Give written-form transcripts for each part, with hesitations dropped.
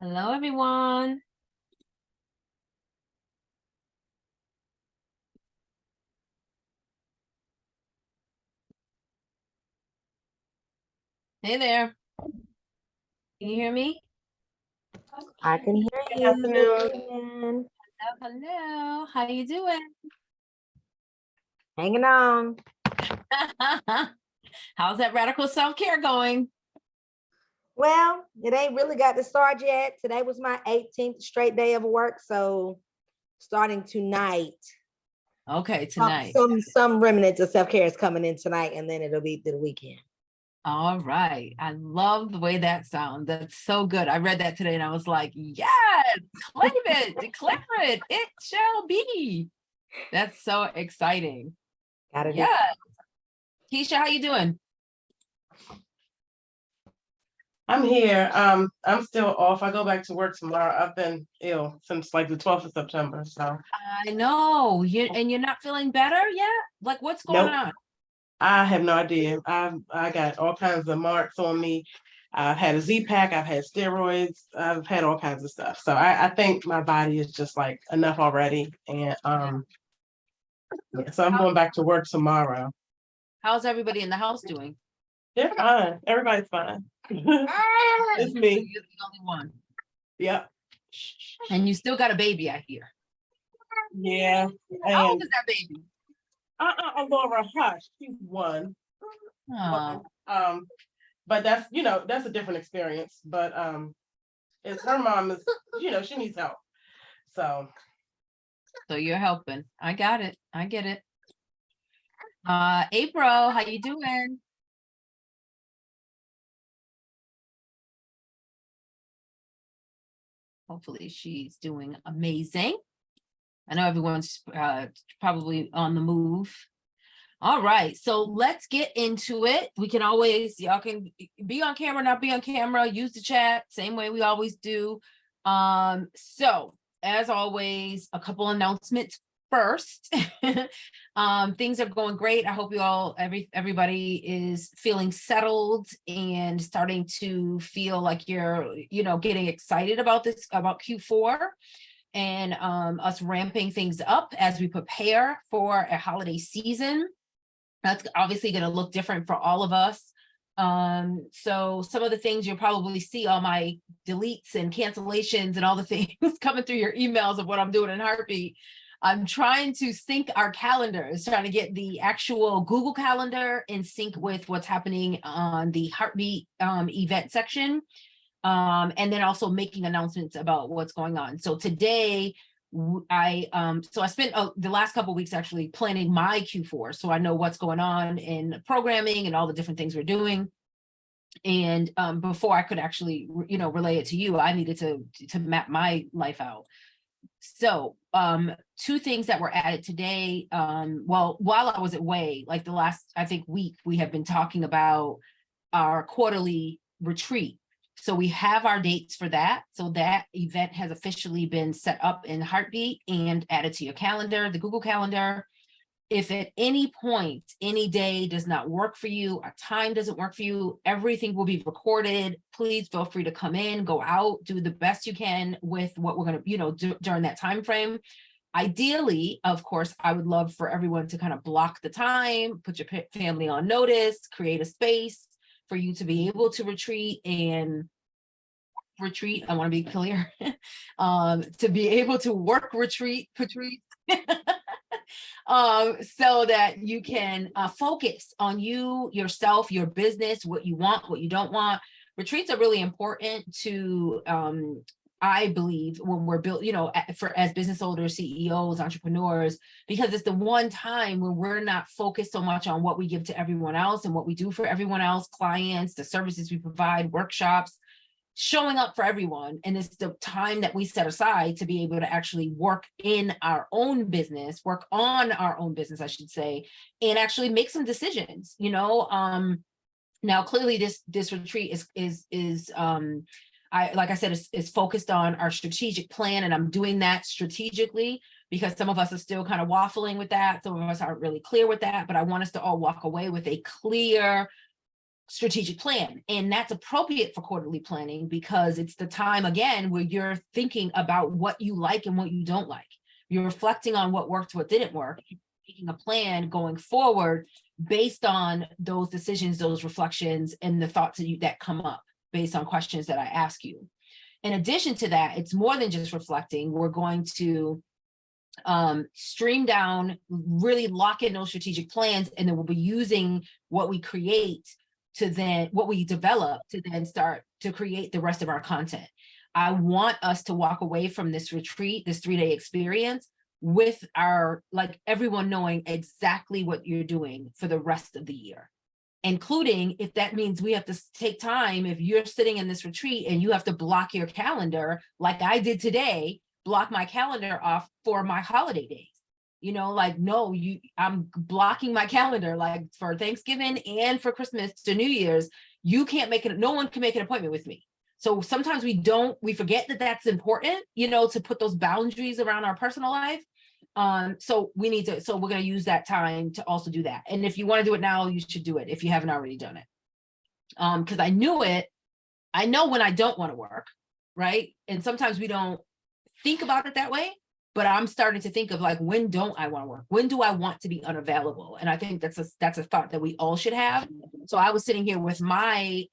Hello, everyone. Hey there. Can you hear me? I can hear Good you. afternoon. Hello. How you doing? Hanging on. How's that radical self-care going? Well, it ain't really got to start yet. Today was my 18th straight day of work, so starting tonight. Okay, tonight. Some remnants of self-care is coming in tonight, and then it'll be through the weekend. All right. I love the way that sounds. That's so good. I read that today and I was like, yes, claim it, declare it, it shall be. That's so exciting. Gotta do. Yeah. Keisha, how you doing? I'm here. I'm still off. I go back to work tomorrow. I've been ill since like the 12th of September. So I know. You're not feeling better yet? Like what's going nope, on? I have no idea. I got all kinds of marks on me. I've had a Z-Pack, I've had steroids, I've had all kinds of stuff. So I think my body is just like enough already. And yeah, so I'm going back to work tomorrow. How's everybody in the house doing? They're fine. Everybody's fine. It's me. You're the only one. Yep. And you still got a baby, I hear. Yeah. How old And is that baby? Laura, hush. She's one. Oh, But that's a different experience. But it's her mom is, she needs help. So so you're helping. I got it. I get it. April, how you doing? Hopefully she's doing amazing. I know everyone's probably on the move. All right, so let's get into it. We can always, y'all can be on camera, not be on camera, use the chat, same way we always do. So as always, a couple announcements first. Things are going great. I hope you all, everybody is feeling settled and starting to feel like you're, getting excited about this, about Q4 and us ramping things up as we prepare for a holiday season. That's obviously going to look different for all of us. So some of the things you'll probably see, all my deletes and cancellations and all the things coming through your emails of what I'm doing in Heartbeat. I'm trying to sync our calendars, trying to get the actual Google Calendar in sync with what's happening on the Heartbeat event section. And then also making announcements about what's going on. So today, I spent the last couple of weeks actually planning my Q4, so I know what's going on in programming and all the different things we're doing. And before I could actually, relay it to you, I needed to map my life out. So two things that were added today. Well, while I was away, like the last, I think, week, we have been talking about our quarterly retreat. So we have our dates for that. So that event has officially been set up in Heartbeat and added to your calendar, the Google Calendar. If at any point, any day does not work for you, a time doesn't work for you, everything will be recorded. Please feel free to come in, go out, do the best you can with what we're going to, do during that time frame. Ideally, of course, I would love for everyone to kind of block the time, put your family on notice, create a space for you to be able to retreat. I want to be clear, to be able to work retreat, so that you can focus on you, yourself, your business, what you want, what you don't want. Retreats are really important to, I believe, when we're built, as business owners, CEOs, entrepreneurs, because it's the one time when we're not focused so much on what we give to everyone else and what we do for everyone else, clients, the services we provide, workshops, showing up for everyone. And it's the time that we set aside to be able to actually work in our own business, work on our own business, I should say, and actually make some decisions. Now clearly this retreat is like I said, is focused on our strategic plan, and I'm doing that strategically because some of us are still kind of waffling with that. Some of us aren't really clear with that, but I want us to all walk away with a clear strategic plan. And that's appropriate for quarterly planning because it's the time, again, where you're thinking about what you like and what you don't like. You're reflecting on what worked, what didn't work, making a plan going forward based on those decisions, those reflections, and the thoughts that come up based on questions that I ask you. In addition to that, it's more than just reflecting. We're going to stream down, really lock in those strategic plans, and then we'll be using what we create to then, what we develop to then start to create the rest of our content. I want us to walk away from this retreat, this 3-day experience, with like everyone knowing exactly what you're doing for the rest of the year, including if that means we have to take time, if you're sitting in this retreat and you have to block your calendar, like I did today, block my calendar off for my holiday days. Like, no, I'm blocking my calendar, like for Thanksgiving and for Christmas to New Year's. You can't make it, no one can make an appointment with me. So sometimes we forget that that's important, to put those boundaries around our personal life. So we're going to use that time to also do that. And if you want to do it now, you should do it if you haven't already done it. Because I know when I don't want to work, right? And sometimes we don't think about it that way, but I'm starting to think of like, when don't I want to work? When do I want to be unavailable? And I think that's a thought that we all should have. So I was sitting here with my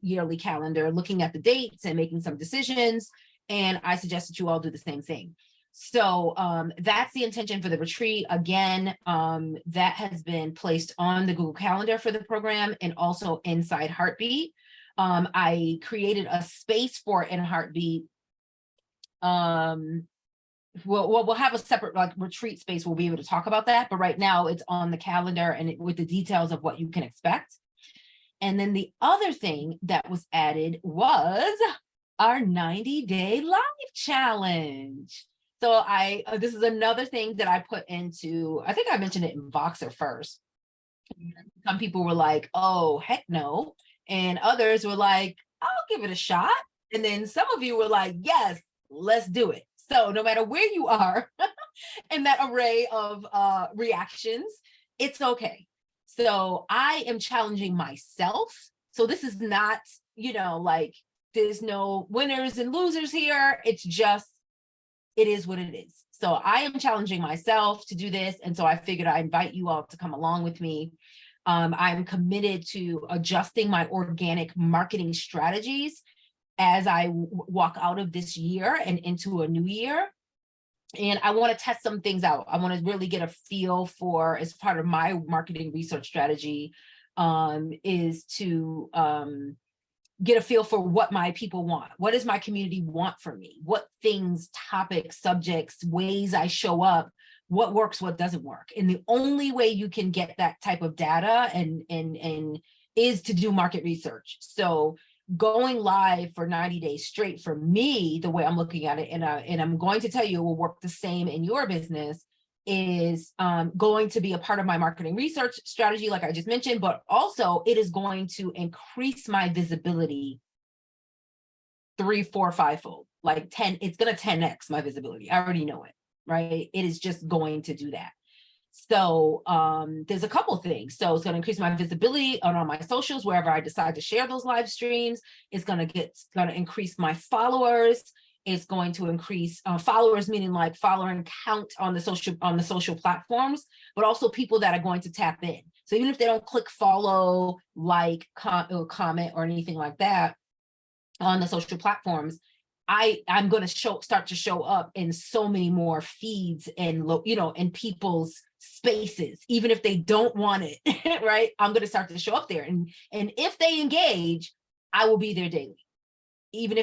yearly calendar, looking at the dates and making some decisions. And I suggest that you all do the same thing. So that's the intention for the retreat. Again, that has been placed on the Google Calendar for the program and also inside Heartbeat. I created a space for it in Heartbeat. We'll have a separate like retreat space. We'll be able to talk about that. But right now it's on the calendar and with the details of what you can expect. And then the other thing that was added was our 90-day live challenge. So this is another thing that I put into, I think I mentioned it in Voxer first. Some people were like, oh, heck no. And others were like, I'll give it a shot. And then some of you were like, yes, let's do it. So no matter where you are in that array of reactions, it's okay. So I am challenging myself. So this is not, like there's no winners and losers here. It's just, it is what it is. So I am challenging myself to do this. And so I figured I invite you all to come along with me. I'm committed to adjusting my organic marketing strategies as I walk out of this year and into a new year. And I want to test some things out. I want to really get a feel for, as part of my marketing research strategy, is to get a feel for what my people want. What does my community want from me? What things, topics, subjects, ways I show up, what works, what doesn't work. And the only way you can get that type of data and is to do market research. So going live for 90 days straight, for me, the way I'm looking at it, and I'm going to tell you it will work the same in your business, is going to be a part of my marketing research strategy, like I just mentioned, but also it is going to increase my visibility 3, 4, 5-fold, like 10, it's going to 10x my visibility. I already know it, right? It is just going to do that. So there's a couple things. So it's going to increase my visibility on all my socials, wherever I decide to share those live streams. It's going to increase my followers. It's going to increase followers, meaning like following count on the social platforms, but also people that are going to tap in. So even if they don't click follow, like, comment, or anything like that on the social platforms, I'm going to start to show up in so many more feeds and in people's spaces, even if they don't want it, right? I'm going to start to show up there, and if they engage, I will be there daily. Even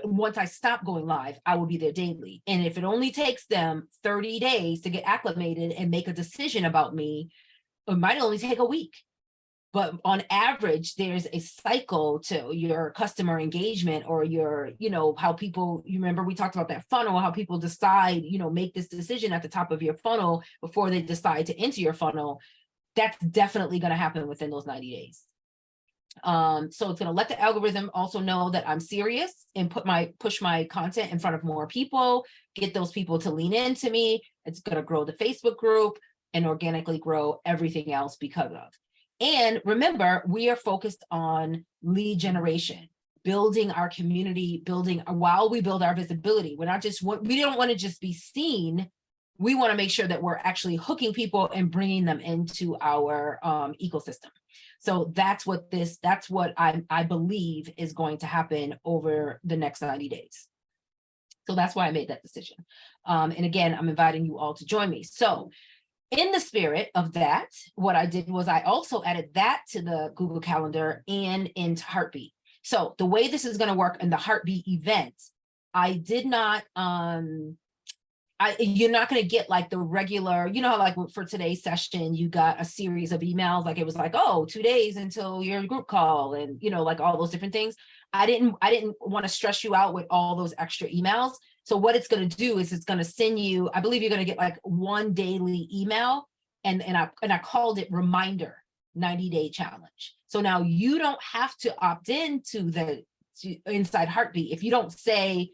once I stop going live, I will be there daily. And if it only takes them 30 days to get acclimated and make a decision about me, it might only take a week. But on average, there's a cycle to your customer engagement, or your, how people, you remember we talked about that funnel, how people decide, make this decision at the top of your funnel before they decide to enter your funnel. That's definitely going to happen within those 90 days. So it's going to let the algorithm also know that I'm serious and push my content in front of more people, get those people to lean into me. It's going to grow the Facebook group and organically grow everything else because of. And remember, we are focused on lead generation, building our community, while we build our visibility. We're not just, we don't want to just be seen. We want to make sure that we're actually hooking people and bringing them into our ecosystem. So that's what I believe is going to happen over the next 90 days. So that's why I made that decision. And again, I'm inviting you all to join me. So in the spirit of that, what I did was I also added that to the Google Calendar and into Heartbeat. So the way this is going to work in the Heartbeat event, I did not, you're not going to get like the regular, you know, how like for today's session, you got a series of emails, like it was like, oh, 2 days until your group call, and, you know, like all those different things. I didn't want to stress you out with all those extra emails. So what it's going to do is it's going to send you, I believe you're going to get like one daily email, and I called it Reminder 90-day challenge. So now you don't have to opt into inside Heartbeat. If you don't say,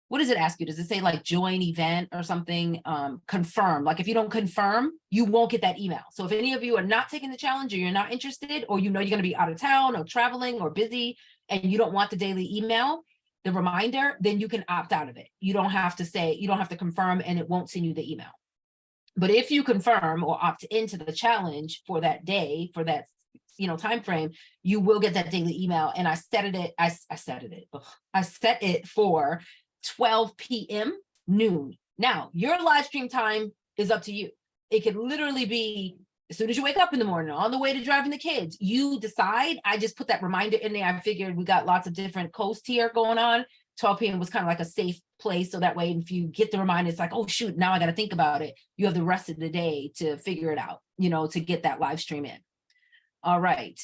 what does it ask you? Does it say like join event or something? Confirm. Like if you don't confirm, you won't get that email. So if any of you are not taking the challenge, or you're not interested, or you know you're going to be out of town or traveling or busy, and you don't want the daily email, the reminder, then you can opt out of it. You don't have to confirm, and it won't send you the email. But if you confirm or opt into the challenge for that day, for that, you know, time frame, you will get that daily email. And I set it for 12 p.m. noon. Now, your live stream time is up to you. It could literally be as soon as you wake up in the morning, on the way to driving the kids, you decide. I just put that reminder in there. I figured we got lots of different coasts here going on. 12 p.m. was kind of like a safe place. So that way, if you get the reminder, it's like, oh, shoot, now I got to think about it. You have the rest of the day to figure it out, you know, to get that live stream in. All right.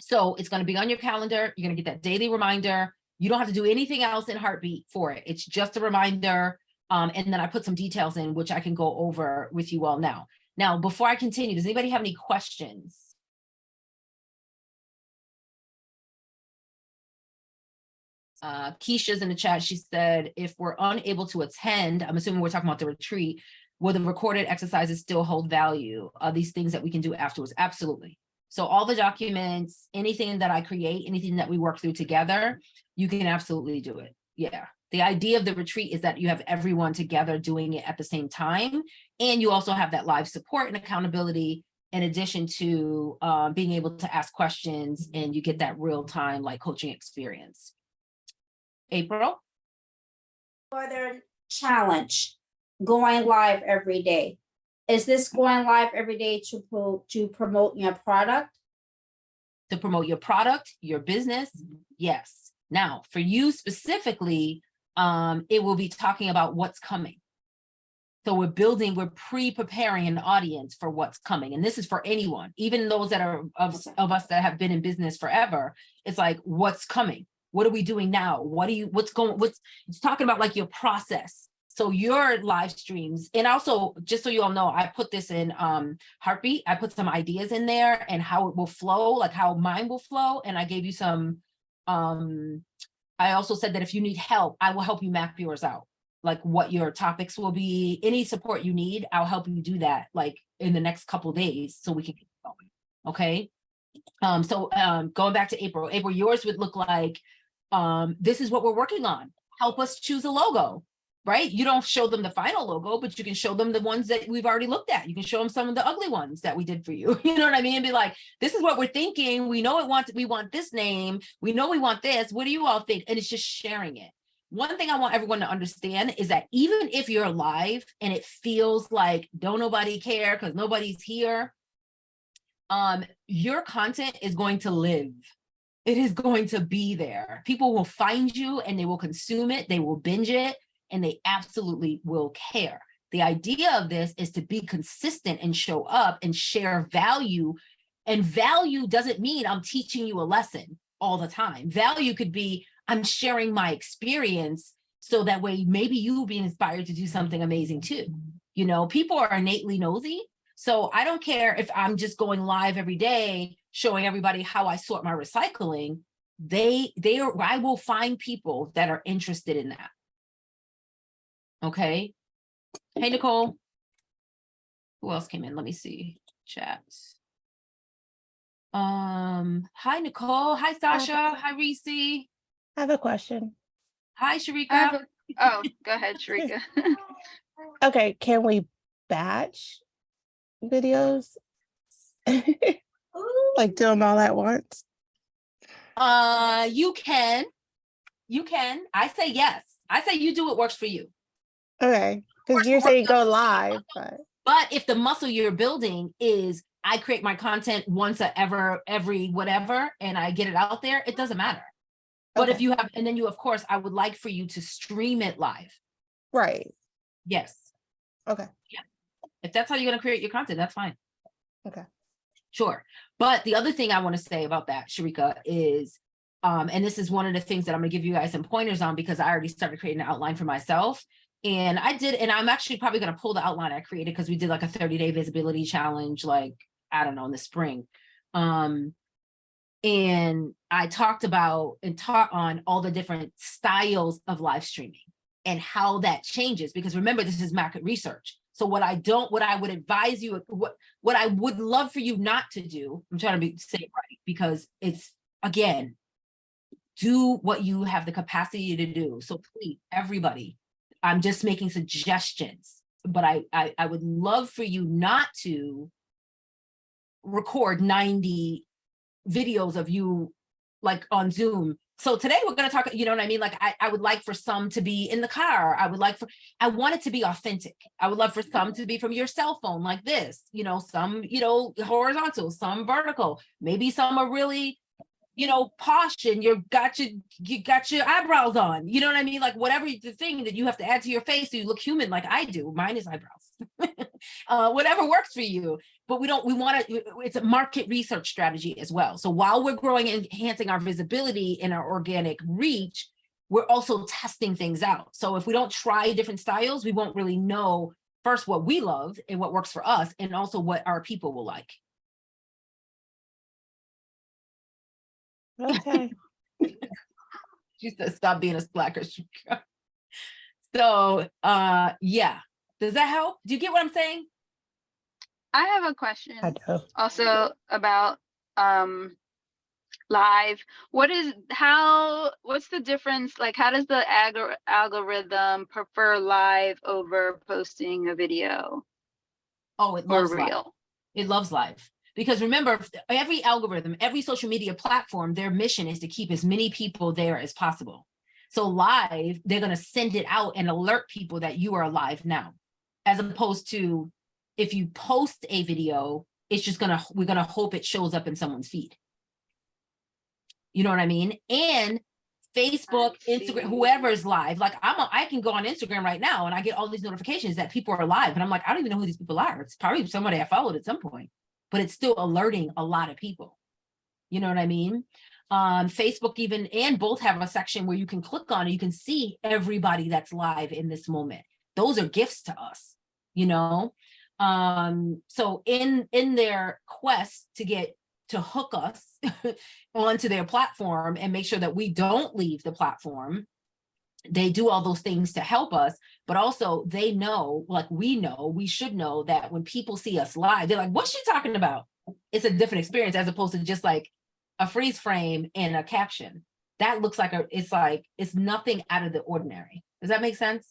So it's going to be on your calendar. You're going to get that daily reminder. You don't have to do anything else in Heartbeat for it. It's just a reminder. And then I put some details in, which I can go over with you all now. Now, before I continue, does anybody have any questions? Keisha's in the chat. She said, if we're unable to attend, I'm assuming we're talking about the retreat, will the recorded exercises still hold value? Are these things that we can do afterwards? Absolutely. So all the documents, anything that I create, anything that we work through together, you can absolutely do it. Yeah. The idea of the retreat is that you have everyone together doing it at the same time. And you also have that live support and accountability, in addition to being able to ask questions, and you get that real time like coaching experience. April? For their challenge, going live every day. Is this going live every day to promote your product? To promote your product, your business? Yes. Now, for you specifically, it will be talking about what's coming. So we're pre-preparing an audience for what's coming. And this is for anyone, even those that are of us that have been in business forever. It's like, what's coming? What are we doing now? It's talking about like your process. So your live streams, and also just so you all know, I put this in Heartbeat. I put some ideas in there and how it will flow, like how mine will flow. And I gave you some, I also said that if you need help, I will help you map yours out, like what your topics will be. Any support you need, I'll help you do that like in the next couple days so we can get going. Okay. Going back to April, yours would look like, this is what we're working on. Help us choose a logo, right? You don't show them the final logo, but you can show them the ones that we've already looked at. You can show them some of the ugly ones that we did for you. You know what I mean? And be like, this is what we're thinking. We know we want this name. We know we want this. What do you all think? And it's just sharing it. One thing I want everyone to understand is that even if you're live and it feels like don't nobody care because nobody's here, your content is going to live. It is going to be there. People will find you and they will consume it. They will binge it, and they absolutely will care. The idea of this is to be consistent and show up and share value. And value doesn't mean I'm teaching you a lesson all the time. Value could be I'm sharing my experience so that way maybe you'll be inspired to do something amazing too. You know, people are innately nosy. So I don't care if I'm just going live every day showing everybody how I sort my recycling. I will find people that are interested in that. Okay. Hey, Nicole. Who else came in? Let me see. Chat. Hi, Nicole. Hi, Sasha. Hi, Reese. I have a question. Hi, I Sharika. have oh, go ahead, Sharika. Okay, can we batch videos? Like do them all at once? You can. You can. I say yes. I say you do what works for you. Okay, because you're saying go live, but But if the muscle you're building is I create my content once every whatever, and I get it out there, it doesn't matter. But if okay. you have, and then you, of course, I would like for you to stream it live. Right. Yes. Okay. If that's how you're going to create your content, that's fine. Okay. Sure. But the other thing I want to say about that, Sharika, is, and this is one of the things that I'm going to give you guys some pointers on, because I already started creating an outline for myself. And I did, and I'm actually probably going to pull the outline I created, because we did like a 30-day visibility challenge, like, I don't know, in the spring. And I talked about and taught on all the different styles of live streaming and how that changes, because remember, this is market research. So what I would advise you, what I would love for you not to do, I'm trying to say it right, because it's, again, do what you have the capacity to do. So please, everybody, I'm just making suggestions, but I would love for you not to record 90 videos of you like on Zoom. So today we're going to talk, you know what I mean? Like I would like for some to be in the car. I want it to be authentic. I would love for some to be from your cell phone like this, some, horizontal, some vertical, maybe some are really, posh and you got your eyebrows on, you know what I mean? Like whatever the thing that you have to add to your face so you look human like I do. Mine is eyebrows. Whatever works for you. But we want to, it's a market research strategy as well. So while we're growing and enhancing our visibility and our organic reach, we're also testing things out. So if we don't try different styles, we won't really know first what we love and what works for us, and also what our people will like. Okay. She said, stop being a slacker. So yeah. Does that help? Do you get what I'm saying? I have a question I do. also about live. What's the difference? Like, how does the algorithm prefer live over posting a video Oh, it or loves live. reel? It loves live. Because remember, every algorithm, every social media platform, their mission is to keep as many people there as possible. So live, they're going to send it out and alert people that you are live now, as opposed to if you post a video, it's just we're going to hope it shows up in someone's feed. You know what I mean? And Facebook, Instagram, whoever's live, like I can go on Instagram right now and I get all these notifications that people are live. And I'm like, I don't even know who these people are. It's probably somebody I followed at some point, but it's still alerting a lot of people. You know what I mean? Facebook even, and both have a section where you can click on it. You can see everybody that's live in this moment. Those are gifts to us, So in their quest to hook us onto their platform and make sure that we don't leave the platform, they do all those things to help us, but also they know, like we should know that when people see us live, they're like, what's she talking about? It's a different experience as opposed to just like a freeze frame and a caption. That looks like it's nothing out of the ordinary. Does that make sense?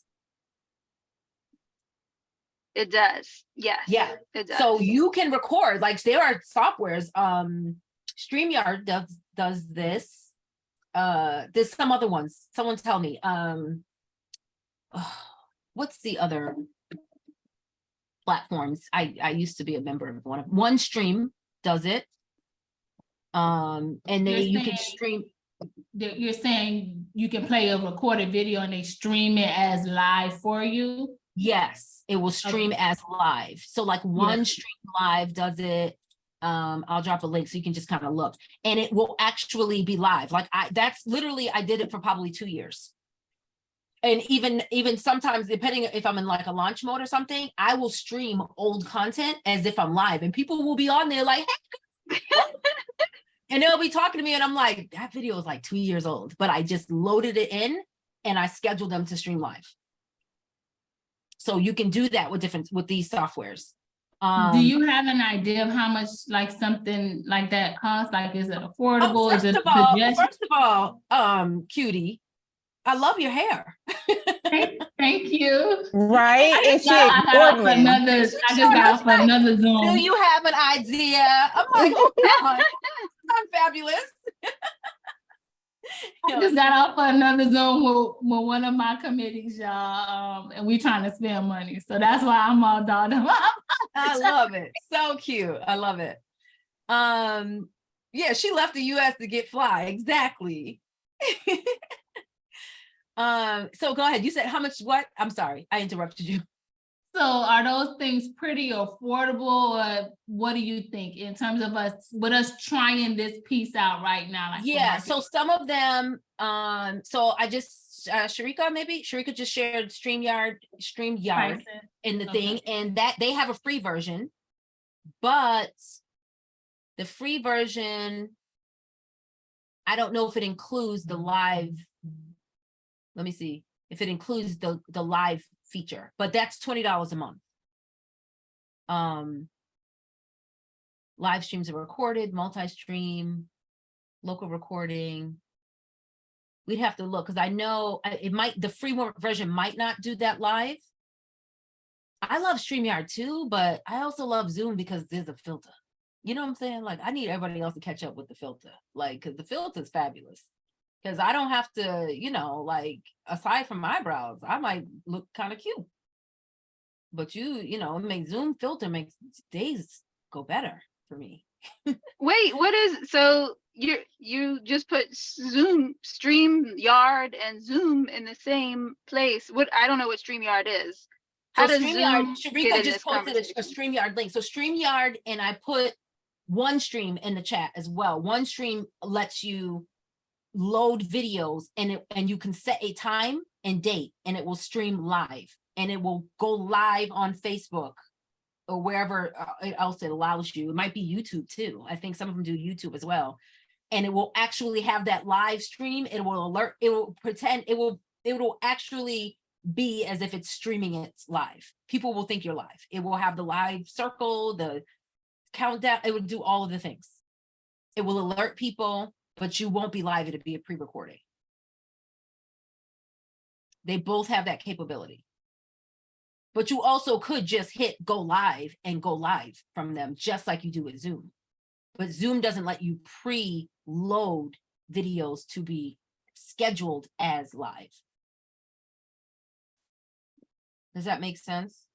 It does. Yes. Yeah. It does. So you can record, like there are softwares, StreamYard does this. There's some other ones. Someone tell me. What's the other platforms? I used to be a member of OneStream does it. And then you can stream. You're saying you can play a recorded video and they stream it as live for you? Yes, it will stream as live. So like OneStream Live does it. I'll drop a link so you can just kind of look, and it will actually be live. Like I did it for probably 2 years. And even sometimes, depending if I'm in like a launch mode or something, I will stream old content as if I'm live, and people will be on there like, hey. And they'll be talking to me and I'm like, that video is like 2 years old, but I just loaded it in and I scheduled them to stream live. So you can do that with these softwares. Do you have an idea of how much like something like that costs? Like, is it affordable? Is it a suggestion? First of all, cutie, I love your hair. Thank you. Right? And she I got off ignored me. another, I just got off another Do Zoom. you have an idea? I'm like, oh God, I'm fabulous. I just got off another Zoom with one of my committees, y'all, and we trying to spend money. So that's why I'm all dolled up. I love it. So cute. I love it. Yeah, she left the US to get fly. Exactly. So go ahead. You said how much, what? I'm sorry, I interrupted you. So are those things pretty affordable, or what do you think in terms of us trying this piece out right now? Like, Yeah, so some of them, so I just Sharika just shared StreamYard pricing? in the Okay. thing, and that they have a free version, but the free version, I don't know if it includes the live. Let me see if it includes the live feature, but that's $20 a month. Live streams are recorded, multi-stream, local recording. We'd have to look, because I know the free version might not do that live. I love StreamYard too, but I also love Zoom because there's a filter. You know what I'm saying? Like, I need everybody else to catch up with the filter, like, because the filter is fabulous. Because I don't have to, like, aside from my eyebrows, I might look kind of cute. But it makes Zoom filter makes days go better for me. Wait, so you just put Zoom, StreamYard and Zoom in the same place? I don't know what StreamYard is. How So does StreamYard, Zoom Sharika get in just this posted a conversation? StreamYard link. So StreamYard, and I put OneStream in the chat as well. OneStream lets you load videos, and you can set a time and date, and it will stream live, and it will go live on Facebook or wherever else it allows you. It might be YouTube too. I think some of them do YouTube as well. And it will actually have that live stream. It will alert, it will pretend, it will actually be as if it's streaming it live. People will think you're live. It will have the live circle, the countdown. It will do all of the things. It will alert people, but you won't be live. It'll be a pre-recording. They both have that capability. But you also could just hit go live and go live from them, just like you do with Zoom. But Zoom doesn't let you pre-load videos to be scheduled as live. Does that make sense?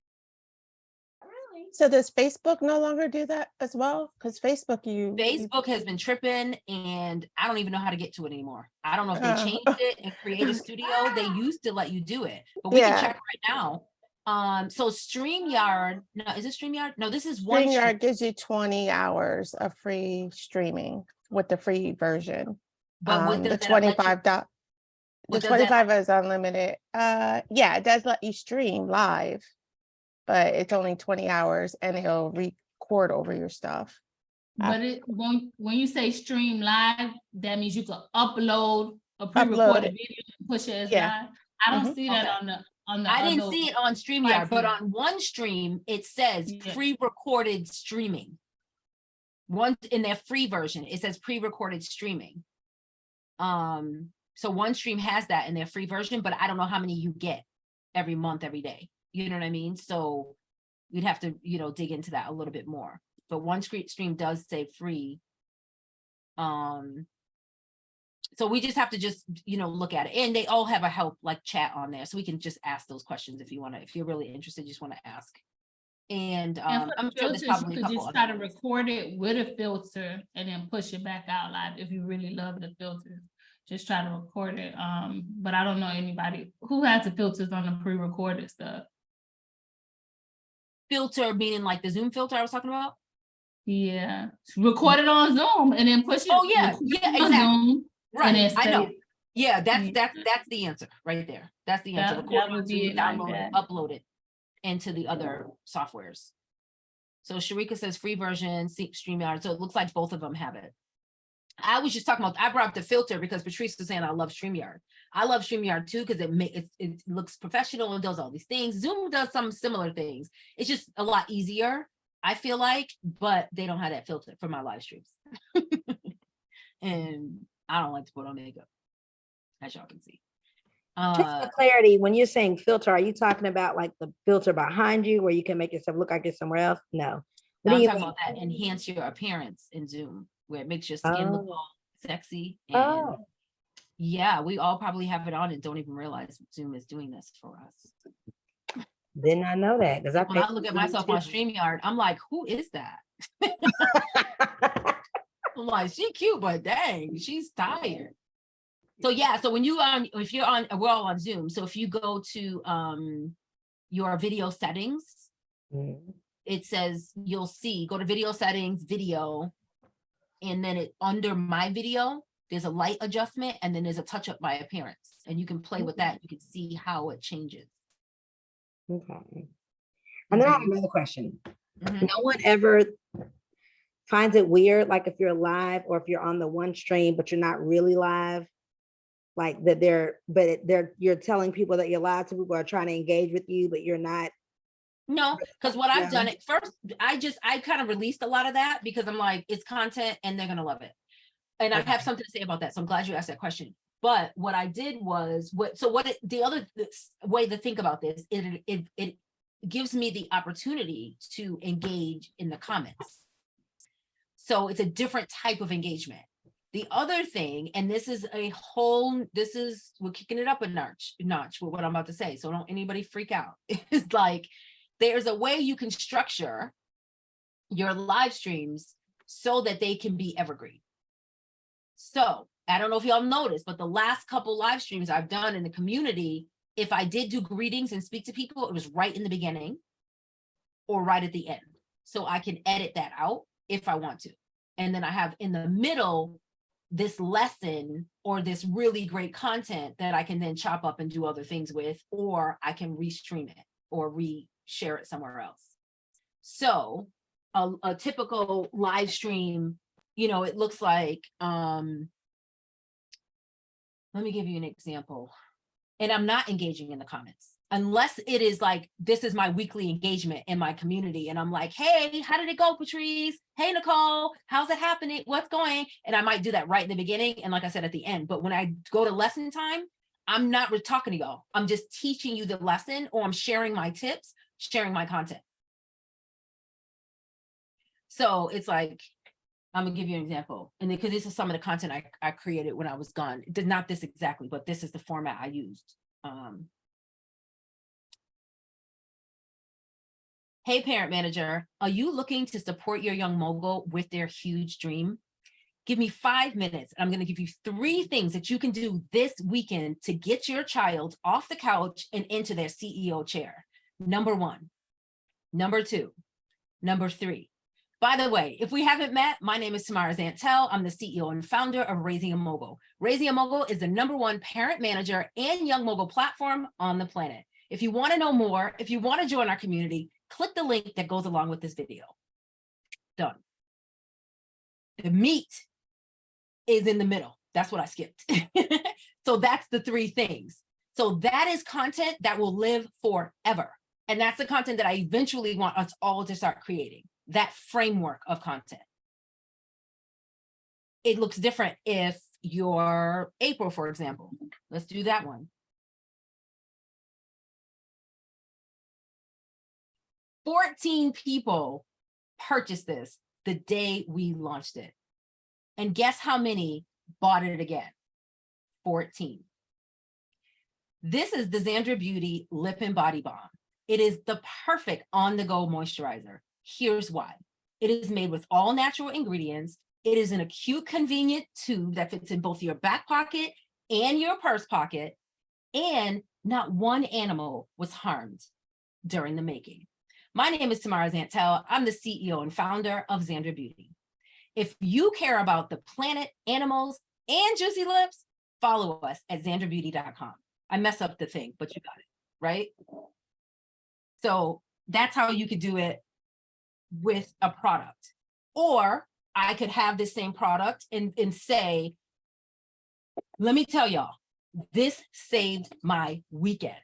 So does Facebook no longer do that as well? Because Facebook, has been tripping, and I don't even know how to get to it anymore. I don't know if they changed it and created a studio. They used to let you do it, but we can check right now. So StreamYard, no, is it StreamYard? No, this is StreamYard gives you 20 hours of free streaming with the free version. But what does the that let you- $25, the 25 is unlimited. Yeah, it does let you stream live, but it's only 20 hours, and it'll record over your stuff. But when you say stream live, that means you can upload a pre-recorded video and push it as live. I don't see that on the I didn't see it on StreamYard, but pricing. on OneStream it says pre-recorded streaming. One in their free version, it says pre-recorded streaming. So OneStream has that in their free version, but I don't know how many you get every month, every day. You know what I mean? So you'd have to, dig into that a little bit more. But OneStream does say free. So we just have to look at it, and they all have a help like chat on there, so we can just ask those questions if you want to. If you're really interested, you just want to ask. And I'm sure there's probably you could just try to record it with a filter and then push it back out live. If you really love the filters, just try to record it. But I don't know anybody who has the filters on the pre-recorded stuff. Filter meaning like the Zoom filter I was talking about. Yeah, record it on Zoom and then push it. Oh yeah, exactly. Zoom, right, I know. Yeah, that's the answer right there. That's the answer. Record on Zoom, download it, upload it into the other softwares. So Sharika says free version, StreamYard. So it looks like both of them have it. I was just talking about, I brought up the filter because Patrice was saying I love StreamYard. I love StreamYard too because it looks professional and does all these things. Zoom does some similar things. It's just a lot easier. I feel like, but they don't have that filter for my live streams. And I don't like to put on makeup, as y'all can see. Just for clarity, when you're saying filter, are you talking about like the filter behind you where you can make yourself look like you're somewhere else? No. What do I'm you talking mean? about that enhance your appearance in Zoom, where it makes your skin look Oh. all sexy. And Oh, yeah, we all probably have it on and don't even realize Zoom is doing this for us. did not know that because I When I look at myself on StreamYard, I'm like, who is that? I'm like, she cute, but dang, she's tired. So yeah, so when you if you're on, we're all on Zoom. So if you go to your video settings, Mhm. it says you'll see, go to video settings, video, and then it under my video, there's a light adjustment, and then there's a touch up my appearance. And you can play with that. You can see how it changes. Okay. And then I have Mhm. another question. Mhm. No one ever finds it weird, like if you're live or if you're on the one stream, but you're not really live, like that you're telling people that you're live, so people are trying to engage with you, but you're not. No, because what I've No. done at first, I kind of released a lot of that because I'm like, it's content and they're gonna love it. And I have Okay. something to say about that. So I'm glad you asked that question. But what I did was the other way to think about this, it gives me the opportunity to engage in the comments. So it's a different type of engagement. The other thing, and we're kicking it up a notch with what I'm about to say. So don't anybody freak out. It's like, there's a way you can structure your live streams so that they can be evergreen. So I don't know if y'all noticed, but the last couple live streams I've done in the community, if I did do greetings and speak to people, it was right in the beginning or right at the end. So I can edit that out if I want to. And then I have in the middle this lesson or this really great content that I can then chop up and do other things with, or I can restream it or share it somewhere else. So a typical live stream, it looks like, let me give you an example. And I'm not engaging in the comments unless it is like, this is my weekly engagement in my community. And I'm like, hey, how did it go, Patrice? Hey, Nicole, how's it happening? What's going? And I might do that right in the beginning. And like I said, at the end, but when I go to lesson time, I'm not talking to y'all. I'm just teaching you the lesson, or I'm sharing my tips, sharing my content. So it's like, I'm gonna give you an example. And because this is some of the content I created when I was gone. Not this exactly, but this is the format I used. Hey, parent manager, are you looking to support your young mogul with their huge dream? Give me 5 minutes. I'm going to give you 3 things that you can do this weekend to get your child off the couch and into their CEO chair. Number 1, number 2, number 3. By the way, if we haven't met, my name is Tamara Zantel. I'm the CEO and founder of Raising a Mogul. Raising a Mogul is the #1 parent manager and young mogul platform on the planet. If you want to know more, if you want to join our community, click the link that goes along with this video. Done. The meat is in the middle. That's what I skipped. So that's the 3 things. So that is content that will live forever. And that's the content that I eventually want us all to start creating, that framework of content. It looks different if you're April, for example. Let's do that one. 14 people purchased this the day we launched it. And guess how many bought it again? 14. This is the Xandra Beauty Lip and Body Balm. It is the perfect on-the-go moisturizer. Here's why. It is made with all natural ingredients. It is in a cute, convenient tube that fits in both your back pocket and your purse pocket. And not one animal was harmed during the making. My name is Tamara Zantel. I'm the CEO and founder of Xandra Beauty. If you care about the planet, animals, and juicy lips, follow us at xandrabeauty.com. I mess up the thing, but you got it, right? So that's how you could do it with a product. Or I could have the same product and say, let me tell y'all, this saved my weekend.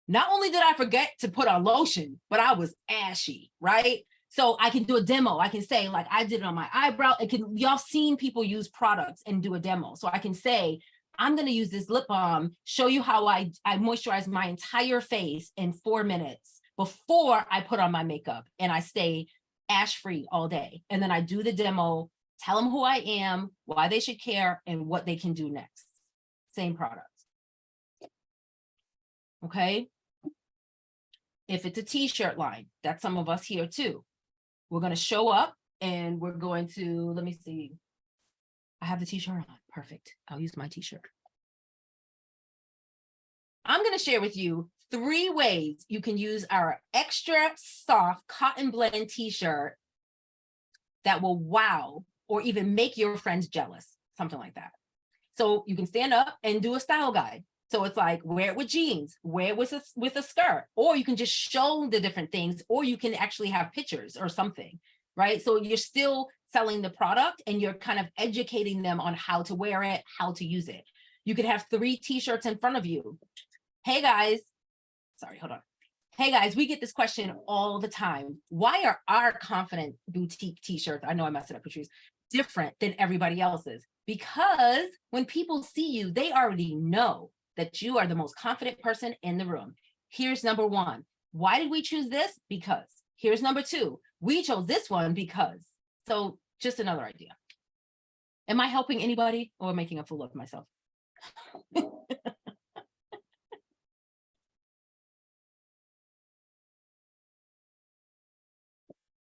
Not only did I forget to put on lotion, but I was ashy, right? So I can do a demo. I can say, like, I did it on my eyebrow. Y'all seen people use products and do a demo. So I can say, I'm going to use this lip balm, show you how I moisturize my entire face in 4 minutes before I put on my makeup, and I stay ash-free all day. And then I do the demo, tell them who I am, why they should care, and what they can do next. Same product. Okay. If it's a t-shirt line, that's some of us here too. We're going to show up and we're going to, let me see. I have the t-shirt on. Perfect. I'll use my t-shirt. I'm going to share with you 3 ways you can use our extra soft cotton blend t-shirt that will wow or even make your friends jealous, something like that. So you can stand up and do a style guide. So it's like, wear it with jeans, wear it with a skirt, or you can just show the different things, or you can actually have pictures or something, right? So you're still selling the product and you're kind of educating them on how to wear it, how to use it. You could have 3 t-shirts in front of you. Hey guys, sorry, hold on. Hey guys, we get this question all the time. Why are our confident boutique t-shirts, I know I messed it up, Patrice, different than everybody else's? Because when people see you, they already know that you are the most confident person in the room. Here's number 1. Why did we choose this? Because. Here's number 2. We chose this one because. So just another idea. Am I helping anybody or making a fool of myself?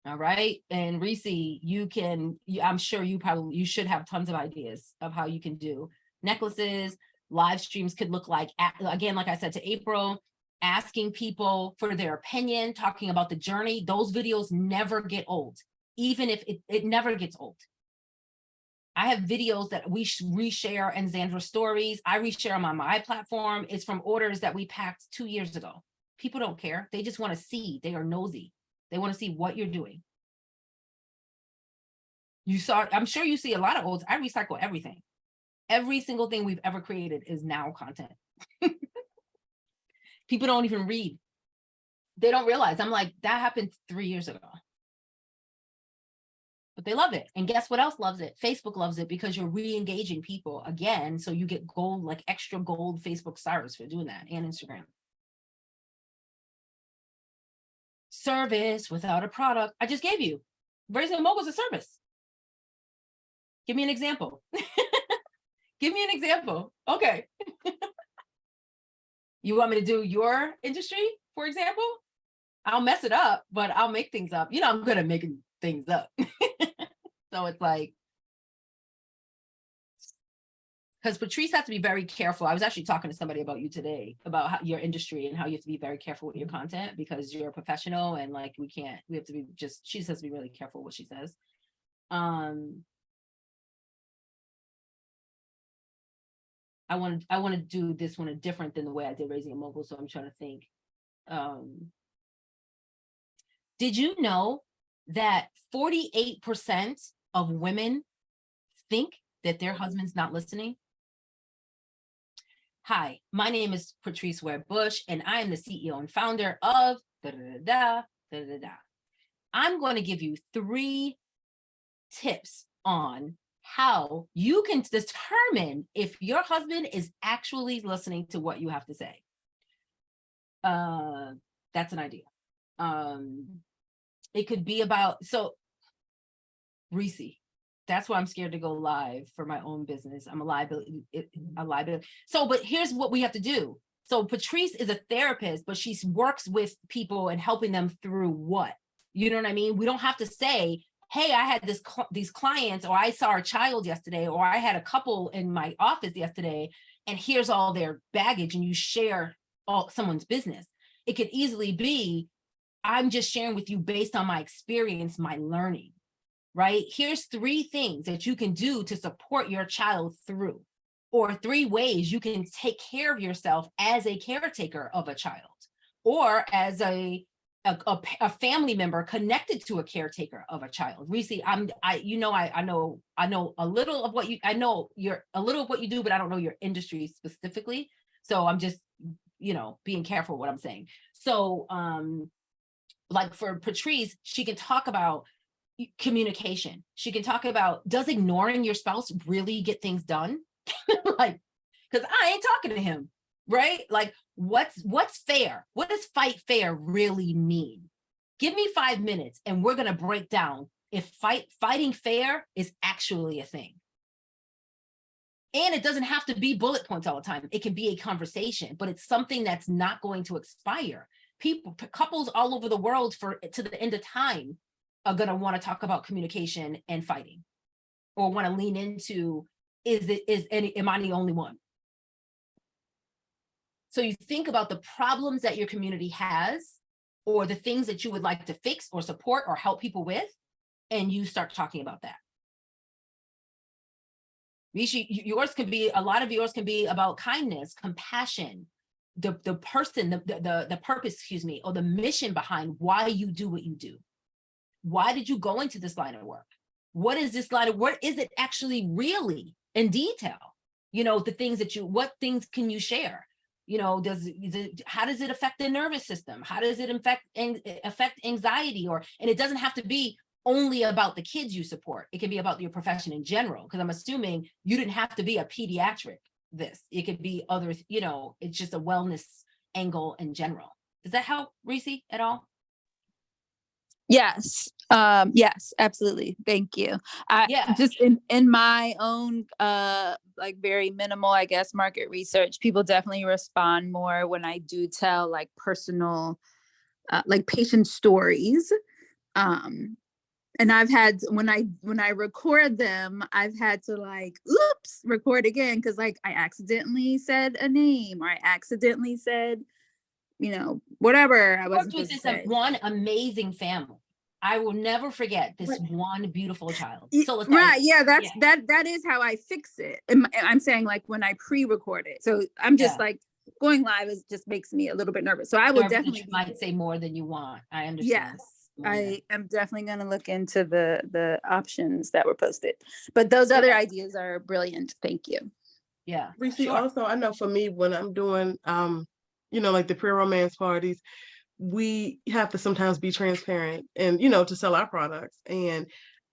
All right. And Reese, I'm sure you should have tons of ideas of how you can do necklaces. Live streams could look like, again, like I said to April, asking people for their opinion, talking about the journey. Those videos never get old, even if it never gets old. I have videos that we reshare in Xandra stories. I reshare them on my platform. It's from orders that we packed 2 years ago. People don't care. They just want to see. They are nosy. They want to see what you're doing. I'm sure you see a lot of olds. I recycle everything. Every single thing we've ever created is now content. People don't even read. They don't realize. I'm like, that happened 3 years ago. But they love it. And guess what else loves it? Facebook loves it because you're re-engaging people again. So you get gold, like extra gold Facebook stars for doing that, and Instagram. Service without a product. I just gave you. Raising a mogul is a service. Give me an example. Give me an example. Okay. You want me to do your industry, for example? I'll mess it up, but I'll make things up. You know, I'm good at making things up. So it's like, because Patrice has to be very careful. I was actually talking to somebody about you today, about your industry and how you have to be very careful with your content because you're a professional and like we have to be she has to be really careful what she says. I want to do this one different than the way I did Raising a Mogul, so I'm trying to think. Did you know that 48% of women think that their husband's not listening? Hi, my name is Patrice Ware Bush, and I am the CEO and founder of I'm going to give you 3 tips on how you can determine if your husband is actually listening to what you have to say. That's an idea. It could be about, so Reese, that's why I'm scared to go live for my own business. I'm a liability. So, but here's what we have to do. So Patrice is a therapist, but she works with people and helping them through what? You know what I mean? We don't have to say, hey, I had these clients, or I saw a child yesterday, or I had a couple in my office yesterday, and here's all their baggage, and you share someone's business. It could easily be, I'm just sharing with you based on my experience, my learning, right? Here's 3 things that you can do to support your child through, or 3 ways you can take care of yourself as a caretaker of a child, or as a family member connected to a caretaker of a child. Reese, I know a little of what I know you're a little of what you do, but I don't know your industry specifically. So I'm just, being careful what I'm saying. So like for Patrice, she can talk about communication. She can talk about, does ignoring your spouse really get things done? Like, because I ain't talking to him, right? Like, what's fair? What does fight fair really mean? Give me 5 minutes and we're gonna break down if fighting fair is actually a thing. And it doesn't have to be bullet points all the time. It can be a conversation, but it's something that's not going to expire. Couples all over the world to the end of time are going to want to talk about communication and fighting, or want to lean into, am I the only one? So you think about the problems that your community has, or the things that you would like to fix or support or help people with, and you start talking about that. Yours can be, a lot of yours can be about kindness, compassion, the person, the purpose, excuse me, or the mission behind why you do what you do. Why did you go into this line of work? What is this line of work? Is it actually really in detail? You know, the things that what things can you share? You know, how does it affect the nervous system? How does it affect anxiety? And it doesn't have to be only about the kids you support. It can be about your profession in general, because I'm assuming you didn't have to be a pediatric it could be others, you know, it's just a wellness angle in general. Does that help, Reese, at all? Yes. Yes, absolutely. Thank you. Yeah. Just in my own like very minimal, I guess, market research, people definitely respond more when I do tell like personal like patient stories. And I've had, when I record them, I've had to like, oops, record again, because like I accidentally said a name, or I accidentally said, you know, whatever I wasn't supposed to say. One amazing family. I will never forget this one beautiful child. So it's right, yeah, that is how I fix it. I'm saying like when I pre-record it. So I'm just like, going live just makes me a little bit nervous. So I will definitely might say more than you want. I understand. Yes. I am definitely going to look into the options that were posted, but those other ideas are brilliant. Thank you. Yeah. Reese, also, I know for me, when I'm doing, you know, like the pre-romance parties, we have to sometimes be transparent and, you know, to sell our products. And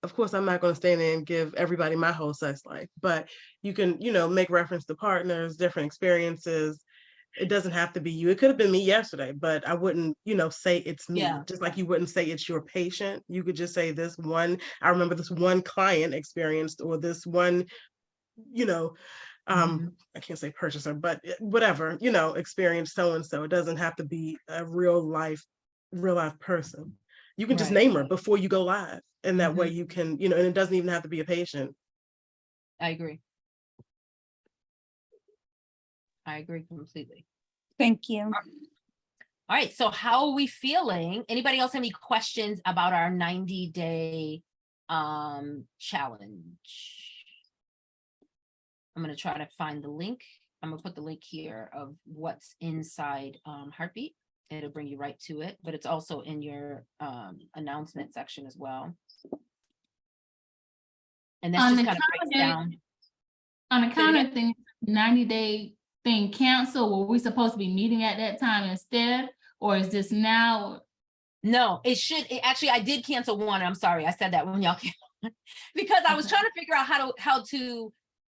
of course, I'm not going to stand there and give everybody my whole sex life, but you can, you know, make reference to partners, different experiences. It doesn't have to be you. It could have been me yesterday, but I wouldn't, you know, say it's me. Yeah. Just like you wouldn't say it's your patient. You could just say I remember this one client experienced, or this one, you know, I can't say purchaser, but whatever, you know, experience so-and-so. It doesn't have to be a real life person. You can just name her before you go live. And that way you can, you know, and it doesn't even have to be a patient. I agree. I agree completely. Thank you. All right. So how are we feeling? Anybody else have any questions about our 90-day challenge? I'm going to try to find the link. I'm going to put the link here of what's inside Heartbeat. It'll bring you right to it, but it's also in your announcement section as well. And that's just kind of breaks down. On account of things, 90-day thing cancel, were we supposed to be meeting at that time instead, or is this now? No, actually I did cancel one. I'm sorry I said that when y'all because I was trying to figure out how to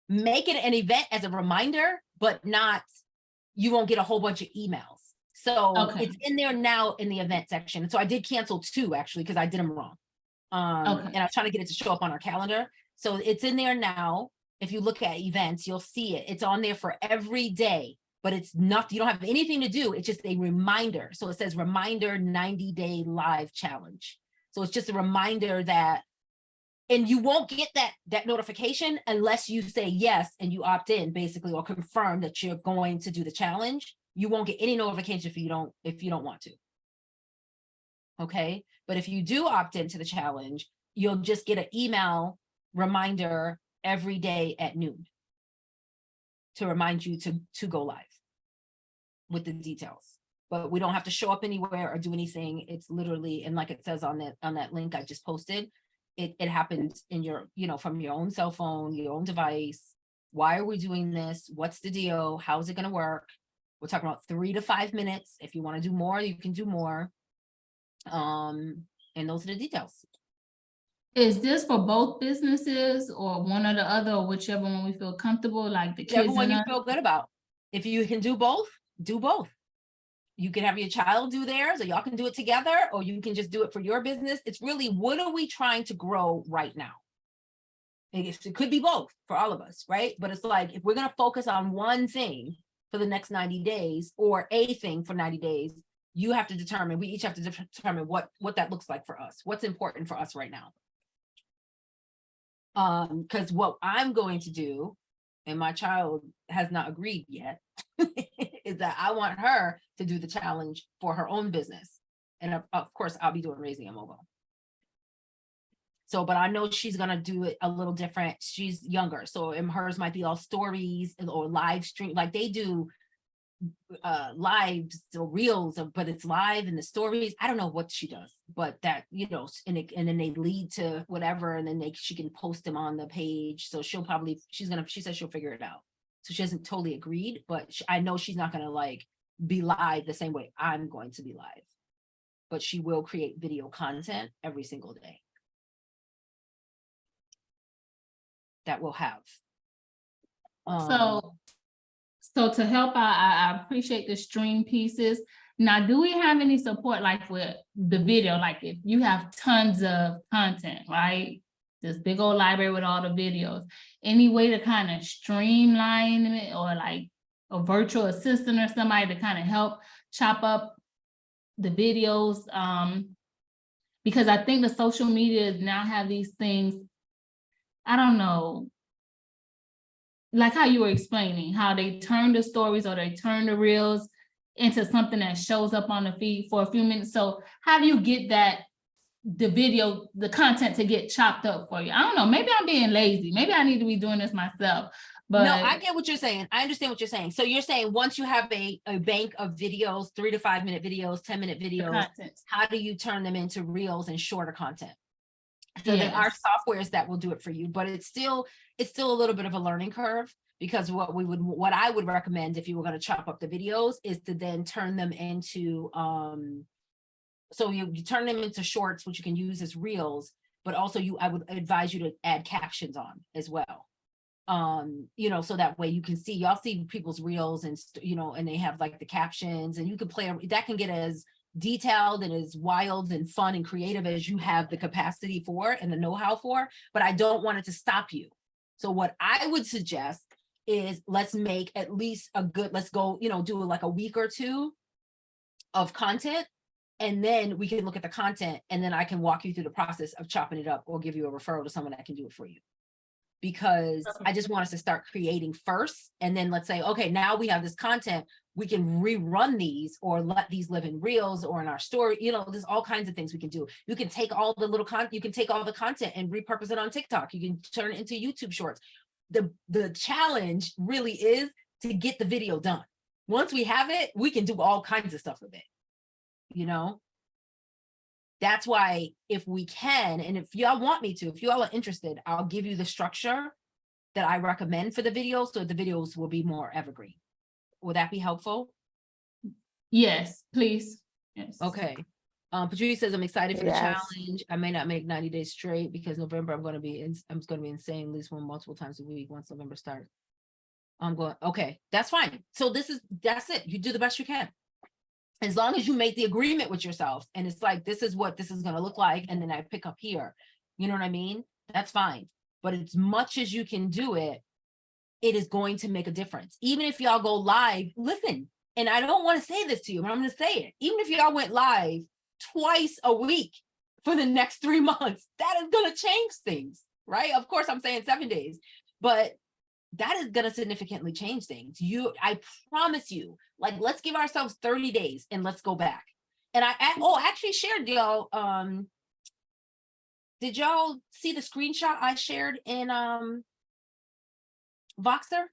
make it an event as a reminder, but not, you won't get a whole bunch of emails. So it's in there now in the event section. So I did cancel 2 actually, because I did them wrong. And I was trying to get it to show up on our calendar. So it's in there now. If you look at events, you'll see it. It's on there for every day, but it's not, you don't have anything to do. It's just a reminder. So it says reminder 90-day live challenge. So it's just a reminder that, and you won't get that notification unless you say yes and you opt in, basically, or confirm that you're going to do the challenge. You won't get any notification if you don't want to. Okay, but if you do opt into the challenge, you'll just get an email reminder every day at noon to remind you to go live with the details. But we don't have to show up anywhere or do anything. It's literally, and like it says on that link I just posted, it happens in your, you know, from your own cell phone, your own device. Why are we doing this? What's the deal? How is it going to work? We're talking about 3 to 5 minutes. If you want to do more, you can do more. And those are the details. Is this for both businesses or one or the other, or whichever one we feel comfortable, like the Whichever kids one and you us? feel good about. If you can do both, do both. You can have your child do theirs, or y'all can do it together, or you can just do it for your business. It's really, what are we trying to grow right now? It could be both for all of us, right? But it's like, if we're going to focus on one thing for the next 90 days or a thing for 90 days, you have to determine, we each have to determine what that looks like for us, what's important for us right now. Because what I'm going to do, and my child has not agreed yet, is that I want her to do the challenge for her own business. And of course, I'll be doing Raising a Mobile. So, but I know she's gonna do it a little different. She's younger, so hers might be all stories or live stream, like they do lives or reels, but it's live and the stories. I don't know what she does, but that, you know, and then they lead to whatever, and then she can post them on the page. So she says she'll figure it out. So she hasn't totally agreed, but I know she's not gonna like be live the same way I'm going to be live, but she will create video content every single day that we'll have. So to help out, I appreciate the stream pieces. Now, do we have any support like with the video? Like if you have tons of content, right? This big old library with all the videos, any way to kind of streamline it, or like a virtual assistant or somebody to kind of help chop up the videos? Because I think the social media now have these things, I don't know, like how you were explaining, how they turn the stories or they turn the reels into something that shows up on the feed for a few minutes. So how do you get the video, the content to get chopped up for you? I don't know, maybe I'm being lazy. Maybe I need to be doing this myself. But no, I get what you're saying. I understand what you're saying. So you're saying once you have a bank of videos, 3 to 5 minute videos, 10-minute videos, how do you turn them into reels and shorter content? So there are softwares that will do it for you, but it's still a little bit of a learning curve, because what I would recommend if you were going to chop up the videos is to then turn them into so you turn them into shorts, which you can use as reels, but also I would advise you to add captions on as well. You know, so that way you can see, y'all see people's reels and you know, and they have like the captions, and you can play that can get as detailed and as wild and fun and creative as you have the capacity for and the know-how for, but I don't want it to stop you. So what I would suggest is let's make at least let's go, you know, do like a week or two of content, and then we can look at the content, and then I can walk you through the process of chopping it up or give you a referral to someone that can do it for you. Because I just want us to start creating first, and then let's say, okay, now we have this content, we can rerun these or let these live in reels or in our story. You know, there's all kinds of things we can do. You can take all the little you can take all the content and repurpose it on TikTok. You can turn it into YouTube shorts. The challenge really is to get the video done. Once we have it, we can do all kinds of stuff with it. You know, that's why if we can, and if y'all want me to, if y'all are interested, I'll give you the structure that I recommend for the videos, so the videos will be more evergreen. Would that be helpful? Yes, please. Yes. Okay. Patricia says, I'm excited for the Yes. challenge. I may not make 90 days straight because November I'm going to be insane, at least multiple times a week once November starts. I'm going, okay, that's fine. So that's it. You do the best you can. As long as you make the agreement with yourself, and it's like, this is what this is going to look like, and then I pick up here. You know what I mean? That's fine. But as much as you can do it, it is going to make a difference. Even if y'all go live, listen, and I don't want to say this to you, but I'm going to say it. Even if y'all went live twice a week for the next 3 months, that is going to change things, right? Of course, I'm saying 7 days, but that is going to significantly change things. I promise you, like, let's give ourselves 30 days and let's go back. And I actually shared y'all, did y'all see the screenshot I shared in Voxer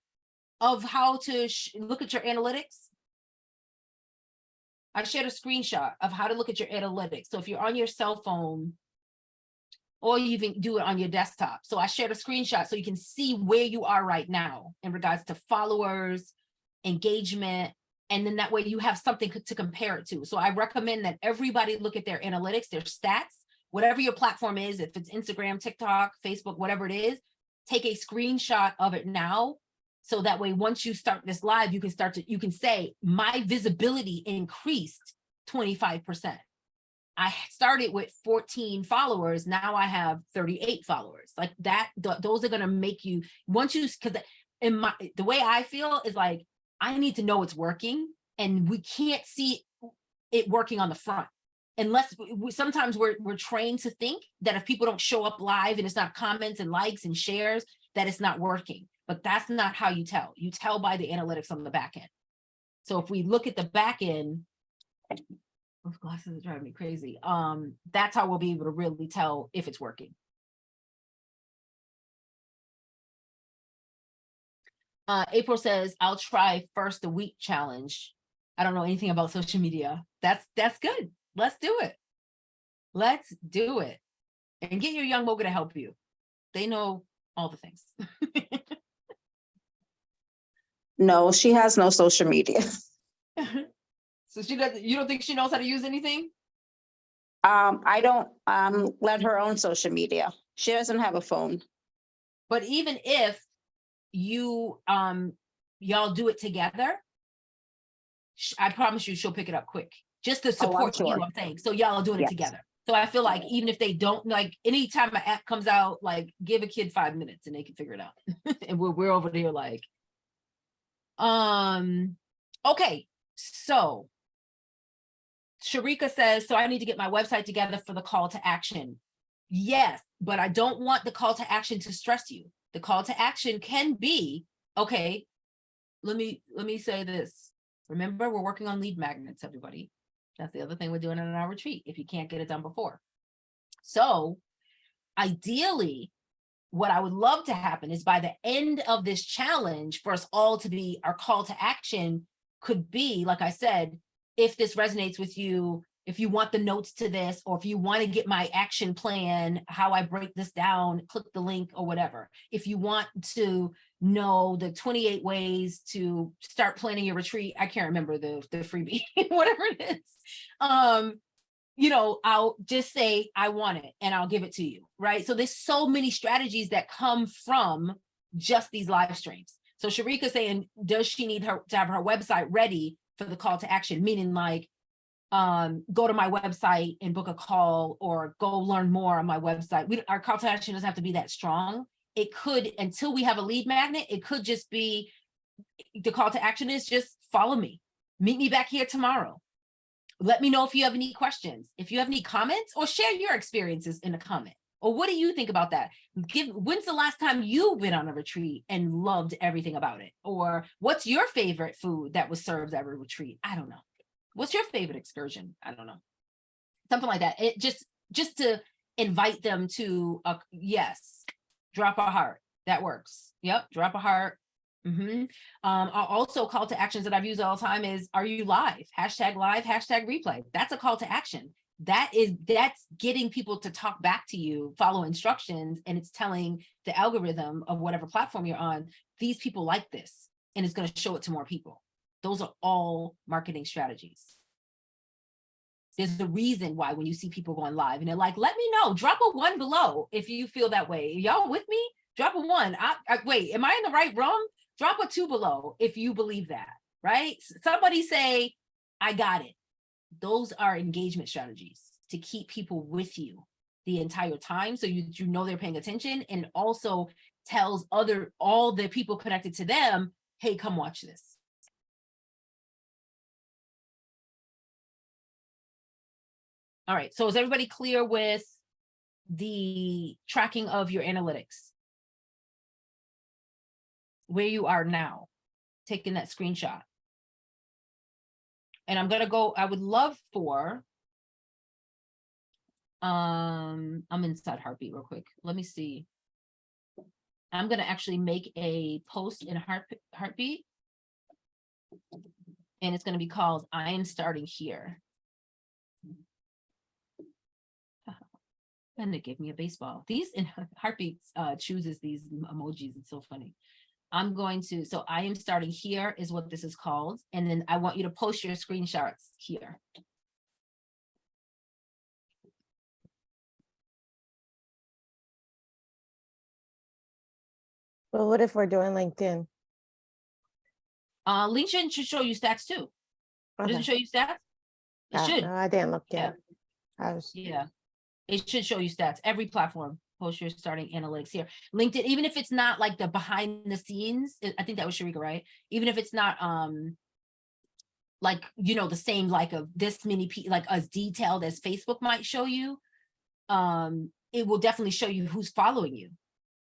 of how to look at your analytics? I shared a screenshot of how to look at your analytics. So if you're on your cell phone, or you even do it on your desktop. So I shared a screenshot so you can see where you are right now in regards to followers, engagement, And then that way you have something to compare it to. So I recommend that everybody look at their analytics, their stats, whatever your platform is, if it's Instagram, TikTok, Facebook, whatever it is, take a screenshot of it now. So that way, once you start this live, you can say my visibility increased 25%. I started with 14 followers. Now I have 38 followers. Like that, those are going to make you, once you, because the way I feel is like, I need to know it's working, and we can't see it working on the front unless sometimes we're trained to think that if people don't show up live and it's not comments and likes and shares, that it's not working. But that's not how you tell. You tell by the analytics on the back end. So if we look at the back end, those glasses are driving me crazy. That's how we'll be able to really tell if it's working. April says, I'll try first a week challenge. I don't know anything about social media. That's good. Let's do it. Let's do it. And get your young moga to help you. They know all the things. No, she has no social media. So you don't think she knows how to use anything? I don't let her own social media. She doesn't have a phone. But even if you y'all do it together, I promise you she'll pick it up quick, just to support you. I'm saying, so y'all are doing it together. So I feel like even if they don't, like anytime an app comes out, like give a kid 5 minutes and they can figure it out. And we're over there like, okay, so Sharika says, so I need to get my website together for the call to action. Yes, but I don't want the call to action to stress you. The call to action can be, okay, let me say this. Remember, we're working on lead magnets, everybody. That's the other thing we're doing in our retreat, if you can't get it done before. So ideally, what I would love to happen is by the end of this challenge, for us all to be, our call to action could be, like I said, if this resonates with you, if you want the notes to this, or if you want to get my action plan, how I break this down, click the link or whatever. If you want to know the 28 ways to start planning your retreat, I can't remember the freebie, whatever it is. You know, I'll just say, I want it and I'll give it to you, right? So there's so many strategies that come from just these live streams. So Sharika saying, does she need to have her website ready for the call to action? Meaning like, go to my website and book a call, or go learn more on my website. Our call to action doesn't have to be that strong. It could, until we have a lead magnet, it could just be, the call to action is just follow me, meet me back here tomorrow. Let me know if you have any questions, if you have any comments, or share your experiences in a comment. Or what do you think about that? When's the last time you've been on a retreat and loved everything about it? Or what's your favorite food that was served at a retreat? I don't know. What's your favorite excursion? I don't know. Something like that. It just to invite them to, yes, drop a heart. That works. Yep, drop a heart. Also, call to actions that I've used all the time is, are you live? Hashtag live, hashtag replay. That's a call to action. That's getting people to talk back to you, follow instructions, and it's telling the algorithm of whatever platform you're on, these people like this, and it's going to show it to more people. Those are all marketing strategies. There's the reason why when you see people going live and they're like, let me know, drop a 1 below if you feel that way. Y'all with me? Drop a 1. Wait, am I in the right room? Drop a 2 below if you believe that, right? Somebody say, I got it. Those are engagement strategies to keep people with you the entire time, so you know they're paying attention, and also tells all the people connected to them, hey, come watch this. All right, so is everybody clear with the tracking of your analytics? Where you are now, taking that screenshot. And I'm gonna go, I would love for, I'm inside Heartbeat real quick. Let me see. I'm gonna actually make a post in Heartbeat. And it's gonna be called, I am starting here. And they gave me a baseball. These in Heartbeat chooses these emojis. It's so funny. I'm going to, so I am starting here is what this is called. And then I want you to post your screenshots here. Well, what if we're doing LinkedIn? LinkedIn should show you stats too. Does Okay. it show you stats? It should. No, I didn't look Yeah. yet. I was, Yeah. It should show you stats. Every platform post your starting analytics here. LinkedIn, even if it's not like the behind the scenes, I think that was Sharika, right? Even if it's not like, you know, the same like of this many people, like as detailed as Facebook might show you, it will definitely show you who's following you,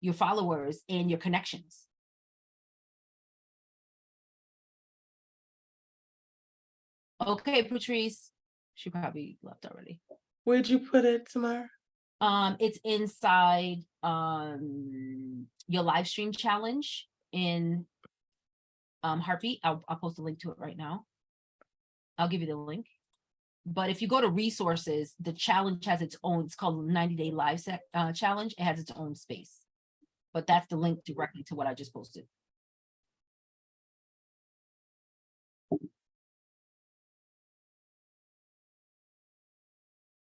your followers and your connections. Okay, Patrice, she probably left already. Where'd you put it, Tamara? It's inside your live stream challenge in Heartbeat. I'll post a link to it right now. I'll give you the link. But if you go to resources, the challenge has its own, it's called 90-day live set challenge. It has its own space. But that's the link directly to what I just posted.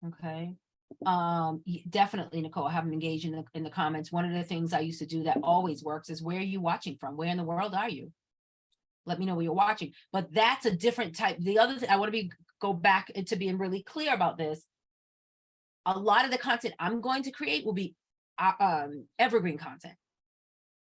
Okay. Definitely, Nicole, I haven't engaged in the comments. One of the things I used to do that always works is where are you watching from? Where in the world are you? Let me know where you're watching. But that's a different type. The other thing I want to go back into being really clear about this. A lot of the content I'm going to create will be evergreen content.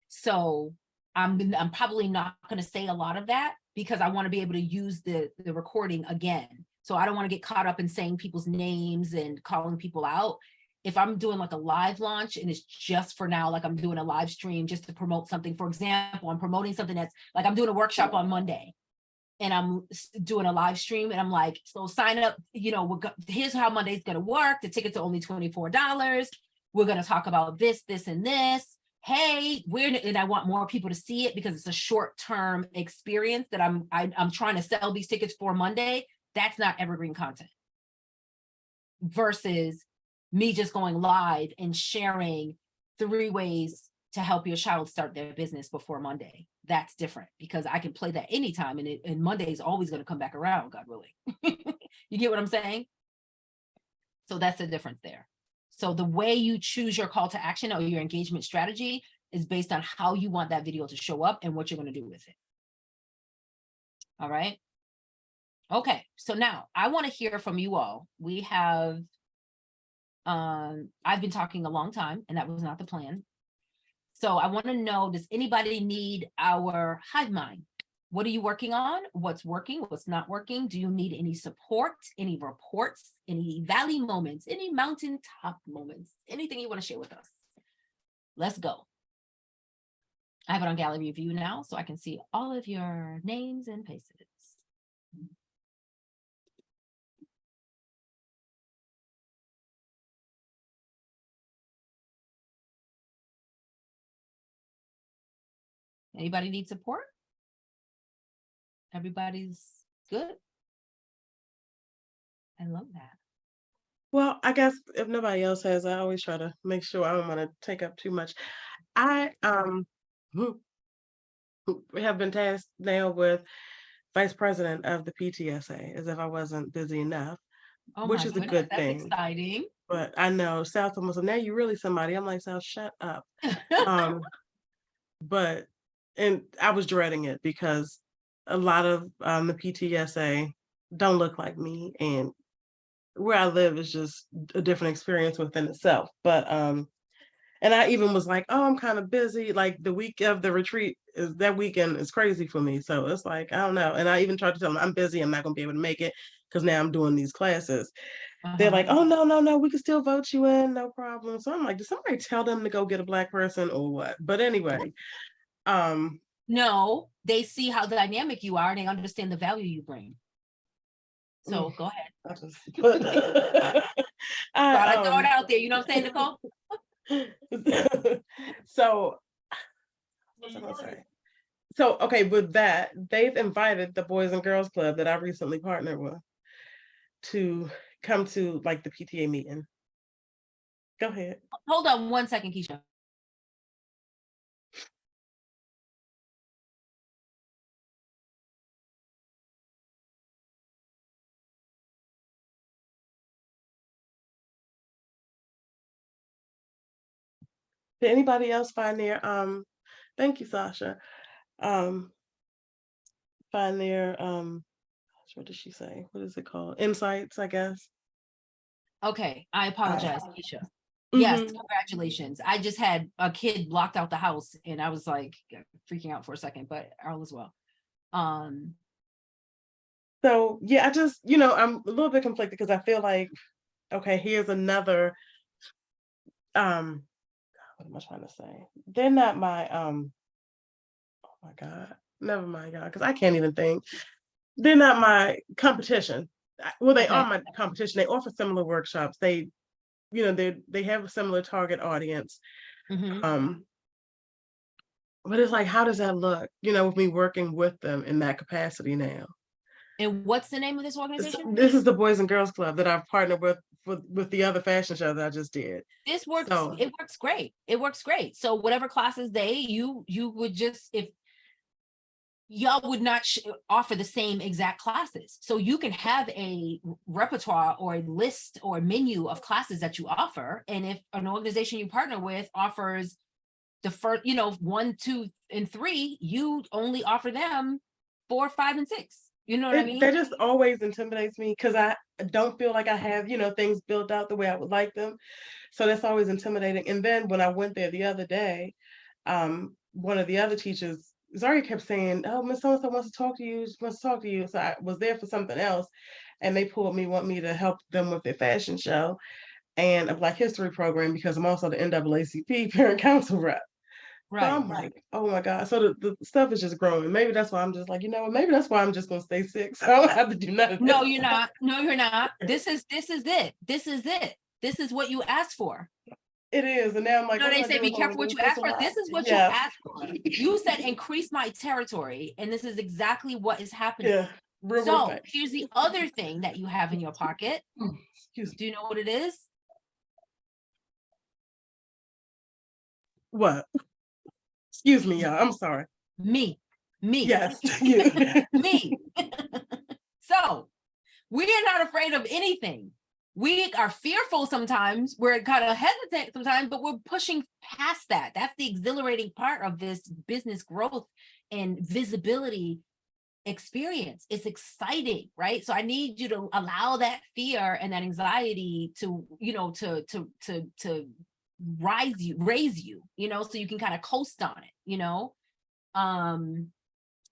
So I'm probably not going to say a lot of that because I want to be able to use the recording again. So I don't want to get caught up in saying people's names and calling people out. If I'm doing like a live launch and it's just for now, like I'm doing a live stream just to promote something. For example, I'm promoting something that's like I'm doing a workshop on Monday and I'm doing a live stream and I'm like, so sign up, you know, here's how Monday's going to work. The tickets are only $24. We're going to talk about this, this, and this. Hey, and I want more people to see it because it's a short-term experience that I'm trying to sell these tickets for Monday. That's not evergreen content versus me just going live and sharing 3 ways to help your child start their business before Monday. That's different because I can play that anytime and Monday is always going to come back around, God willing. You get what I'm saying? So that's the difference there. So the way you choose your call to action or your engagement strategy is based on how you want that video to show up and what you're going to do with it. All right. Okay, so now I want to hear from you all. We have, I've been talking a long time and that was not the plan. So I want to know, does anybody need our hive mind? What are you working on? What's working? What's not working? Do you need any support, any reports, any valley moments, any mountaintop moments, anything you want to share with us? Let's go. I have it on gallery view now, so I can see all of your names and faces. Anybody need support? Everybody's good? I love that. Well, I guess if nobody else has, I always try to make sure I don't want to take up too much. I have been tasked now with vice president of the PTSA, as if I wasn't busy enough, which is a good that's thing. exciting. But I know South almost said, now you're really somebody. I'm like, South, shut up. But and I was dreading it because a lot of the PTSA don't look like me, and where I live is just a different experience within itself. But and I even was like, oh, I'm kind of busy. Like the week of the retreat is that weekend is crazy for me. So it's like, I don't know. And I even tried to tell them I'm busy. I'm not going to be able to make it because now I'm doing these classes. They're like, oh, no, we can still vote you in. No problem. So I'm like, did somebody tell them to go get a Black person or what? But anyway. No, they see how dynamic you are and they understand the value you bring. So go ahead. I throw it out there. You know what I'm saying, Nicole? So, what's I gonna say? So, okay, with that, they've invited the Boys and Girls Club that I recently partnered with to come to like the PTA meeting. Go ahead. Hold on 1 second, Keisha. Did anybody else find their, thank you, Sasha. Find their, what did she say? What is it called? Insights, I guess. Okay, I apologize, Keisha. Yes, congratulations. I just had a kid locked out the house and I was like freaking out for a second, but all is well. So yeah, I just, I'm a little bit conflicted because I feel like, okay, here's another, what am I trying to say? They're not my, oh my God, never mind, y'all, because I can't even think. They're not my competition. Well, they are my competition. They offer similar workshops. They have a similar target audience. But it's like, how does that look, with me working with them in that capacity now? And what's the name of this organization? This is the Boys and Girls Club that I've partnered with the other fashion show that I just did. This works. It works great. It works great. So whatever classes you would just, if y'all would not offer the same exact classes. So you can have a repertoire or a list or a menu of classes that you offer. And if an organization you partner with offers the first, 1, 2, and 3, you only offer them 4, 5, and 6. You know what I mean? That just always intimidates me because I don't feel like I have, things built out the way I would like them. So that's always intimidating. And then when I went there the other day, one of the other teachers, Zaria, kept saying, "Oh, Miss So-and-so wants to talk to you. She wants to talk to you." So I was there for something else, and they want me to help them with their fashion show and a Black History program because I'm also the NAACP parent council rep. Right. So I'm like, oh my God. So the stuff is just growing. Maybe that's why I'm just like, maybe that's why I'm just gonna stay sick. So I don't have to do nothing. No, you're not. No, you're not. This is it. This is it. This is what you asked for. It is. And now I'm like, they say be careful what you ask for. This is what you asked for. You said increase my territory, and this is exactly what is happening. Yeah. So here's the other thing that you have in your pocket. Do you know what it is? What? Excuse me, y'all. I'm sorry. Me. Yes. Me. So we are not afraid of anything. We are fearful sometimes. We're kind of hesitant sometimes, but we're pushing past that. That's the exhilarating part of this business growth and visibility experience. It's exciting, right? So I need you to allow that fear and that anxiety to, to raise you, so you can kind of coast on it,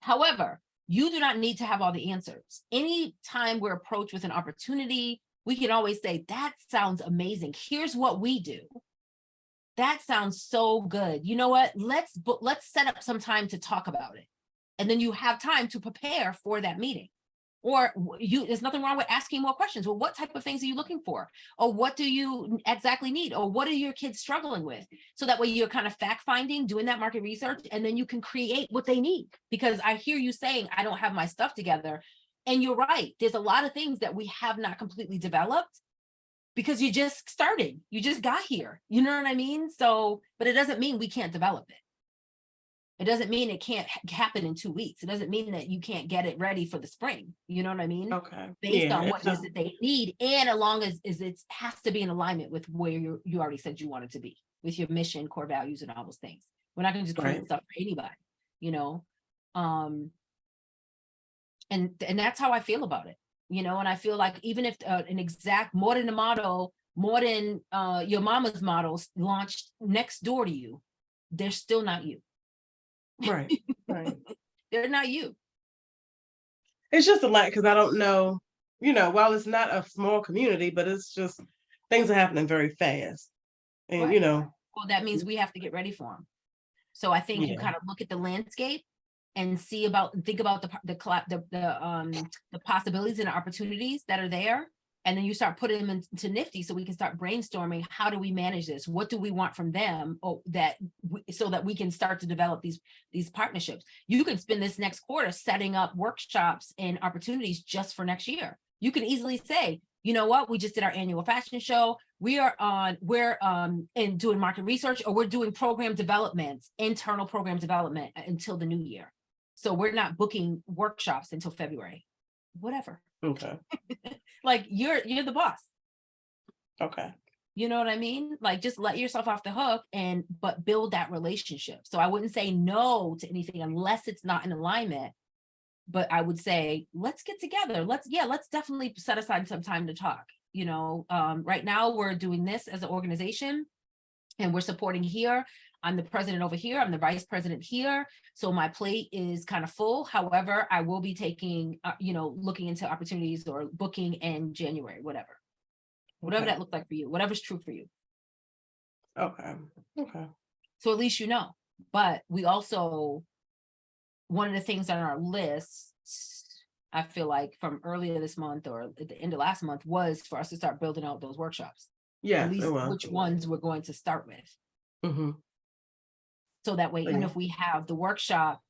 However, you do not need to have all the answers. Anytime we're approached with an opportunity, we can always say, that sounds amazing. Here's what we do. That sounds so good. You know what? Let's set up some time to talk about it. And then you have time to prepare for that meeting. Or there's nothing wrong with asking more questions. Well, what type of things are you looking for? Or what do you exactly need? Or what are your kids struggling with? So that way you're kind of fact finding, doing that market research, and then you can create what they need. Because I hear you saying, I don't have my stuff together. And you're right. There's a lot of things that we have not completely developed because you just started. You just got here. You know what I mean? So, but it doesn't mean we can't develop it. It doesn't mean it can't happen in 2 weeks. It doesn't mean that you can't get it ready for the spring. You know what I mean? Okay. Based on what it is that they need. And as long as it has to be in alignment with where you already said you wanted to be, with your mission, core values, and all those things. We're not going to just create stuff for anybody, and that's how I feel about it, and I feel like even if an exact more than your mama's models launched next door to you, they're still not you. Right. They're not you. It's just a lot because I don't know, while it's not a small community, but it's just things are happening very fast. And, well, that means we have to get ready for them. So I think you kind of look at the landscape and think about the possibilities and opportunities that are there. And then you start putting them into Nifty so we can start brainstorming, how do we manage this? What do we want from them so that we can start to develop these partnerships? You can spend this next quarter setting up workshops and opportunities just for next year. You can easily say, you know what, we just did our annual fashion show. We're and doing market research, or we're doing internal program development until the new year. So we're not booking workshops until February, whatever. Okay. Like you're the boss. Okay. You know what I mean? Like, just let yourself off the hook but build that relationship. So I wouldn't say no to anything unless it's not in alignment. But I would say, let's get together. Let's definitely set aside some time to talk. Right now we're doing this as an organization and we're supporting here. I'm the president over here. I'm the vice president here. So my plate is kind of full. However, I will be taking, looking into opportunities or booking in January, whatever Okay. that looks like for you, whatever's true for you. Okay. So at least you know. But we also, one of the things on our list, I feel like from earlier this month or at the end of last month, was for us to start building out those workshops. Yeah, At least which ones we're going to start with. Mm-hmm. So that way, even Yeah. if we have the workshop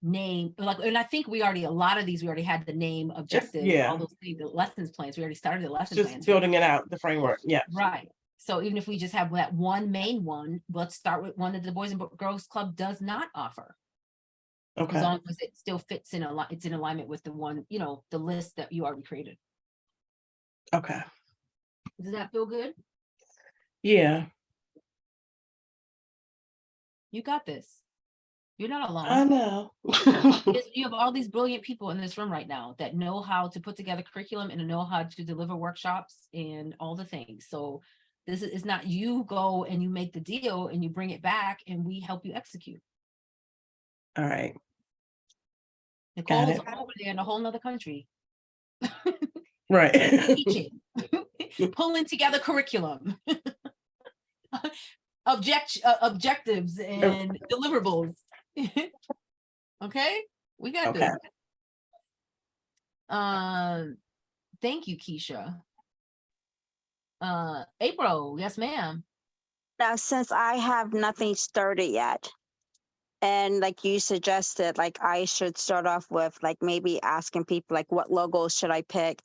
name, and I think a lot of these, we already had the name, objectives, all those things, the lessons plans. We already started the lesson Just plans. building it out, the framework. Yeah. Right. So even if we just have that one main one, let's start with one that the Boys and Girls Club does not offer. Okay. As long as it still fits it's in alignment with the one, the list that you already created. Okay. Does that feel good? Yeah. You got this. You're not alone. I know. You have all these brilliant people in this room right now that know how to put together curriculum and know how to deliver workshops and all the things. So this is not, you go and you make the deal and you bring it back and we help you execute. All right. Nicole's over there in a whole nother country. Right. Teaching, pulling together curriculum, objectives and deliverables. Okay, we got this. Thank you, Keisha. April, yes, ma'am. Now, since I have nothing started yet, and like you suggested, like I should start off with like maybe asking people like what logos should I pick?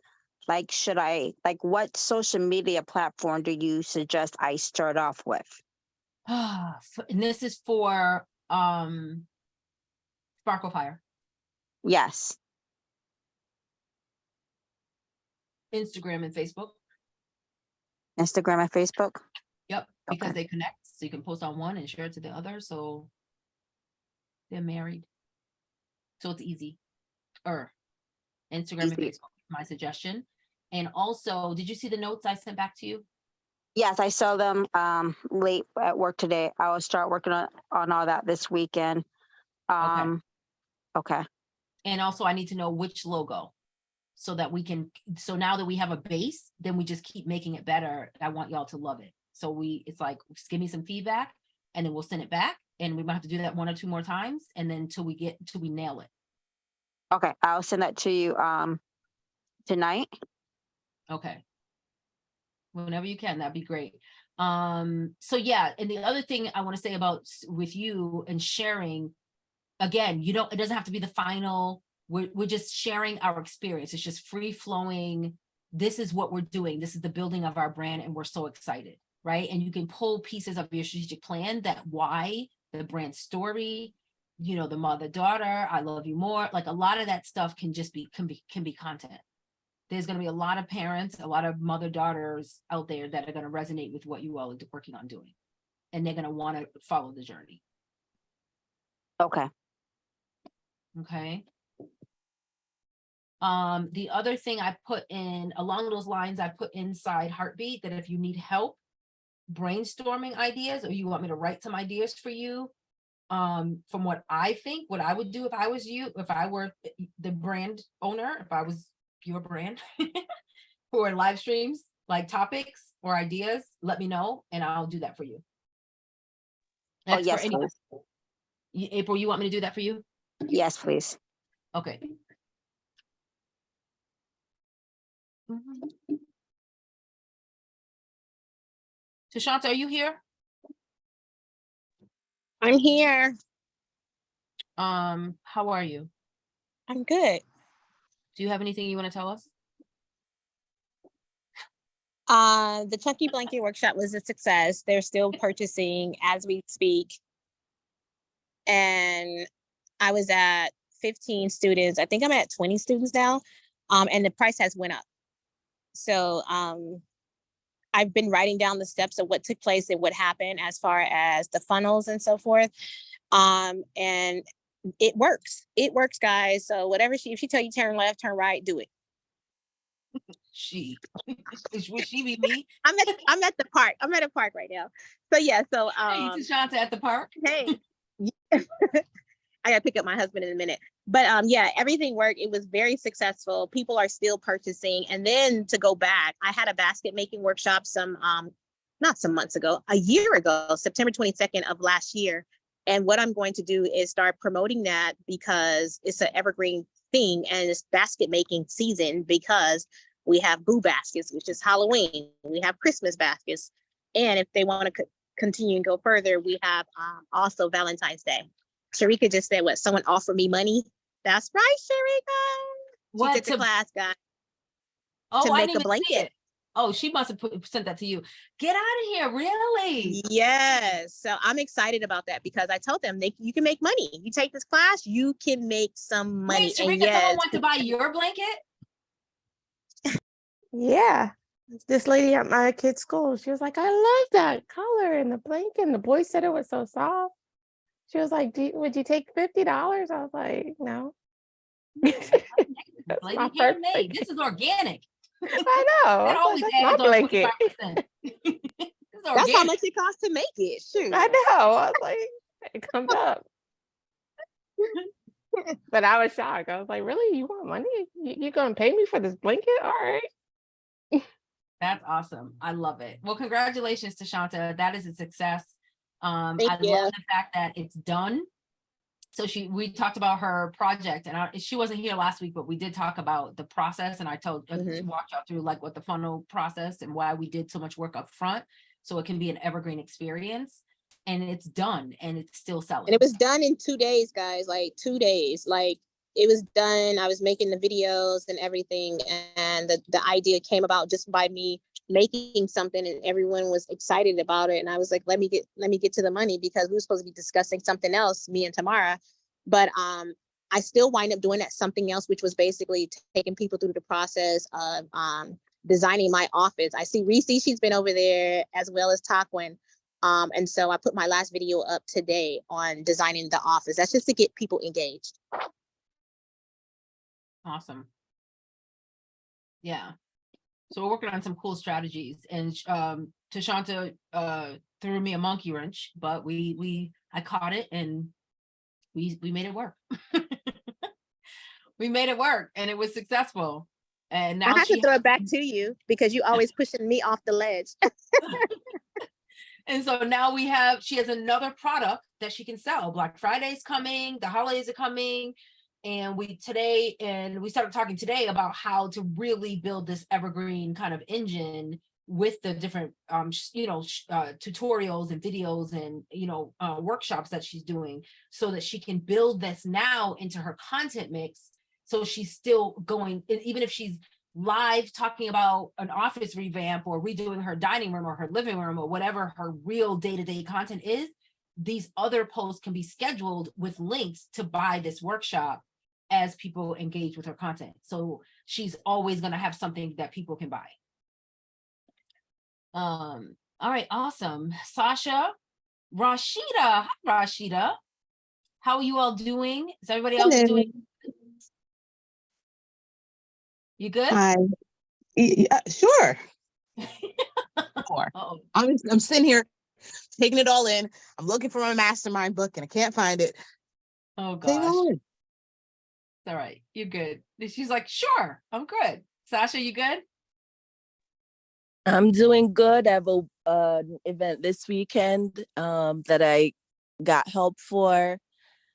Like, what social media platform do you suggest I start off with? And this is for Sparkle Fire. Yes. Instagram and Facebook. Instagram and Facebook? Yep, because Okay. they connect. So you can post on one and share it to the other. So they're married. So it's easy. Instagram and Easy. Facebook, my suggestion. And also, did you see the notes I sent back to you? Yes, I saw them late at work today. I will start working on all that this weekend. Okay. And also I need to know which logo so that we can, so now that we have a base, then we just keep making it better. I want y'all to love it. So it's like, just give me some feedback and then we'll send it back. And we might have to do that 1 or 2 more times. And then till we nail it. Okay. I'll send that to you tonight. Okay. Whenever you can, that'd be great. So yeah, and the other thing I want to say about with you and sharing, again, it doesn't have to be the final. We're just sharing our experience. It's just free flowing. This is what we're doing. This is the building of our brand, and we're so excited, right? And you can pull pieces of your strategic plan, that why, the brand story, the mother-daughter, I love you more. Like a lot of that stuff can be content. There's going to be a lot of parents, a lot of mother-daughters out there that are going to resonate with what you all are working on doing. And they're going to want to follow the journey. Okay. Okay. The other thing I put in along those lines, I put inside Heartbeat that if you need help brainstorming ideas, or you want me to write some ideas for you, from what I think, what I would do if I was you, if I were the brand owner, if I was your brand for live streams, like topics or ideas, let me know and I'll do that for you. That's yes, for anyone. please. April, you want me to do that for you? Yes, please. Okay. Tashanta, are you here? I'm here. How are you? I'm good. Do you have anything you want to tell us? The Chunky Blanket Workshop was a success. They're still purchasing as we speak. And I was at 15 students. I think I'm at 20 students now. And the price has went up. So I've been writing down the steps of what took place and what happened as far as the funnels and so forth. And it works. It works, guys. So whatever if she tell you turn left, turn right, do it. Would she be me? I'm at the park. I'm at a park right now. So yeah, so Hey, Tashanta at the park. hey. I gotta pick up my husband in a minute. But yeah, everything worked. It was very successful. People are still purchasing. And then to go back, I had a basket making workshop not some months ago, a year ago, September 22nd of last year. And what I'm going to do is start promoting that because it's an evergreen thing and it's basket making season because we have boo baskets, which is Halloween. We have Christmas baskets. And if they want to continue and go further, we have also Valentine's Day. Sharika just said, what, someone offered me money? That's right, Sharika. She took the class, guys. Oh, to I make didn't a even see blanket. it. Oh, she must have sent that to you. Get out of here, really? Yes. So I'm excited about that because I told them you can make money. You take this class, you can make some money. Wait, Sharika, someone wants to buy your blanket? Yeah. This lady at my kid's school, she was like, I love that color and the blanket. And the boy said it was so soft. She was like, would you take $50? I was like, no. Lady handmade. This is organic. I know. That always like, adds my on blanket. 25%. That's how much it costs to make it. Shoot. I know. I was like, it comes up. But I was shocked. I was like, really? You want money? You're going to pay me for this blanket? All right. That's awesome. I love it. Well, congratulations to Shanta. That is a success. I Thank you. love the fact that it's done. So we talked about her project and she wasn't here last week, but we did talk about the process. And I walked y'all through like what the funnel process and why we did so much work up front. So it can be an evergreen experience and it's done and it's still selling. And it was done in 2 days, guys, like 2 days. Like it was done. I was making the videos and everything. And the idea came about just by me making something and everyone was excited about it. And I was like, let me get to the money because we were supposed to be discussing something else, me and Tamara. But I still wind up doing that something else, which was basically taking people through the process of designing my office. I see Reese, she's been over there as well as Taquin. And so I put my last video up today on designing the office. That's just to get people engaged. Awesome. Yeah. So we're working on some cool strategies and Tashanta threw me a monkey wrench, but I caught it and we made it work. We made it work and it was successful. And now I have to throw it back to you because you always pushing me off the ledge. And so now she has another product that she can sell. Black Friday's coming, the holidays are coming. And we started talking today about how to really build this evergreen kind of engine with the different, tutorials and videos and, workshops that she's doing so that she can build this now into her content mix. So she's still going, even if she's live talking about an office revamp or redoing her dining room or her living room or whatever her real day-to-day content is, these other posts can be scheduled with links to buy this workshop as people engage with her content. So she's always going to have something that people can buy. All right, awesome. Sasha, Rashida, hi Rashida. How are you all doing? Is everybody else doing? You good? Hi. Sure. Sure. I'm sitting here taking it all in. I'm looking for my Mastermind book and I can't find it. Oh gosh. All right, you're good. She's like, sure, I'm good. Sasha, you good? I'm doing good. I have an event this weekend that I got help for.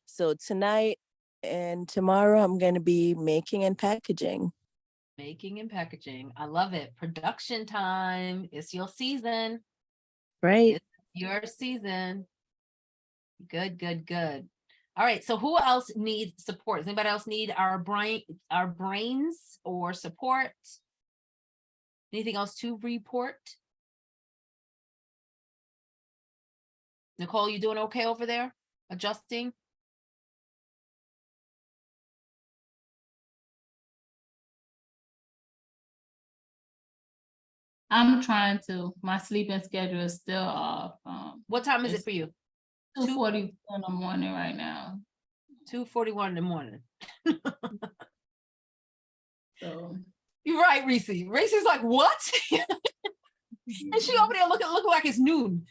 So tonight and tomorrow, I'm going to be making and packaging. Making and packaging. I love it. Production time. It's your season. Right. It's your season. Good, good, good. All right. So who else needs support? Does anybody else need our brains or support? Anything else to report? Nicole, you doing okay over there? Adjusting? I'm trying to. My sleeping schedule is still off. What time is it It's for you? 2:40 in the morning right now. 2:41 in the morning. So You're right, Reese. Reese's like, what? And she over there looking like it's noon.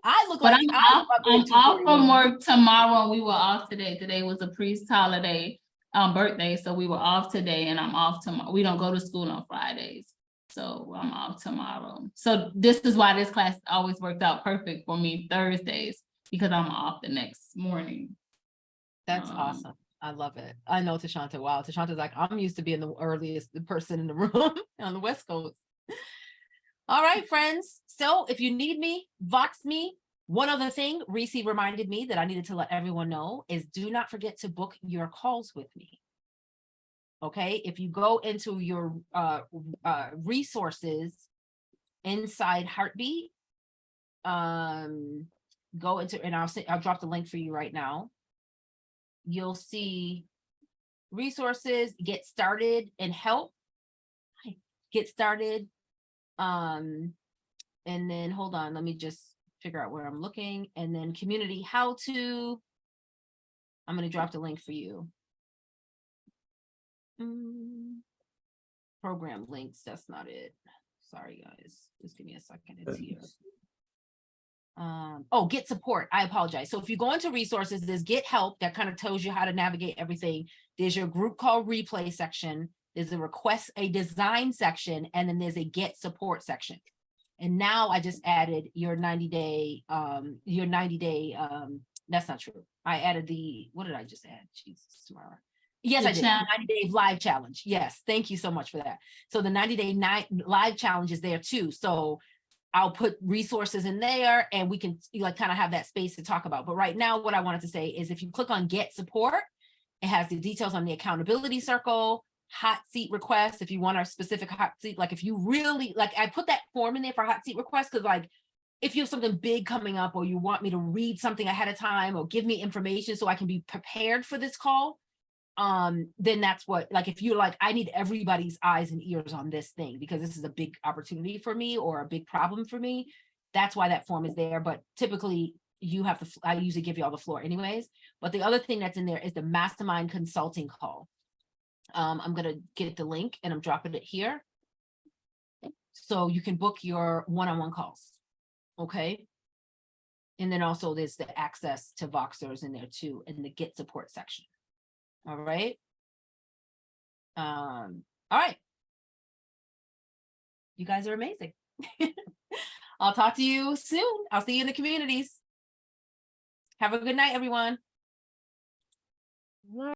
I look but like I'm off from work tomorrow. And we were off today. Today was a priest holiday, birthday. So we were off today and I'm off tomorrow. We don't go to school on Fridays. So I'm off tomorrow. So this is why this class always worked out perfect for me Thursdays, because I'm off the next morning. That's awesome. I love it. I know Tashanta. Wow. Tashanta's like, I'm used to being the earliest person in the room on the West Coast. All right, friends. So if you need me, Vox me. One other thing, Reese reminded me that I needed to let everyone know is do not forget to book your calls with me. Okay, if you go into your resources inside Heartbeat, go into, and I'll drop the link for you right now. You'll see resources, get started, and help. Get started. And then hold on, let me just figure out where I'm looking, and then community how to. I'm going to drop the link for you. Program links, that's not it. Sorry guys, just give me a second. It's here. Oh, get support. I apologize. So if you go into resources, there's get help that kind of tells you how to navigate everything. There's your group call replay section. There's a request a design section, and then there's a get support section. And now I just added your 90-day, that's not true. I added what did I just add? Jesus, tomorrow. Yes, I did. 90-day live challenge. Yes, thank you so much for that. So the 90-day live challenge is there too. So I'll put resources in there and we can kind of have that space to talk about. But right now, what I wanted to say is if you click on get support, it has the details on the accountability circle, hot seat requests. If you want a specific hot seat, like if you really I put that form in there for hot seat requests, because if you have something big coming up or you want me to read something ahead of time or give me information so I can be prepared for this call, then that's what, if you're I need everybody's eyes and ears on this thing because this is a big opportunity for me or a big problem for me. That's why that form is there. But typically I usually give you all the floor anyways. But the other thing that's in there is the Mastermind consulting call. I'm going to get the link and I'm dropping it here. So you can book your one-on-one calls. Okay. And then also there's the access to Voxers in there too, in the get support section. All right. All right. You guys are amazing. I'll talk to you soon. I'll see you in the communities. Have a good night, everyone.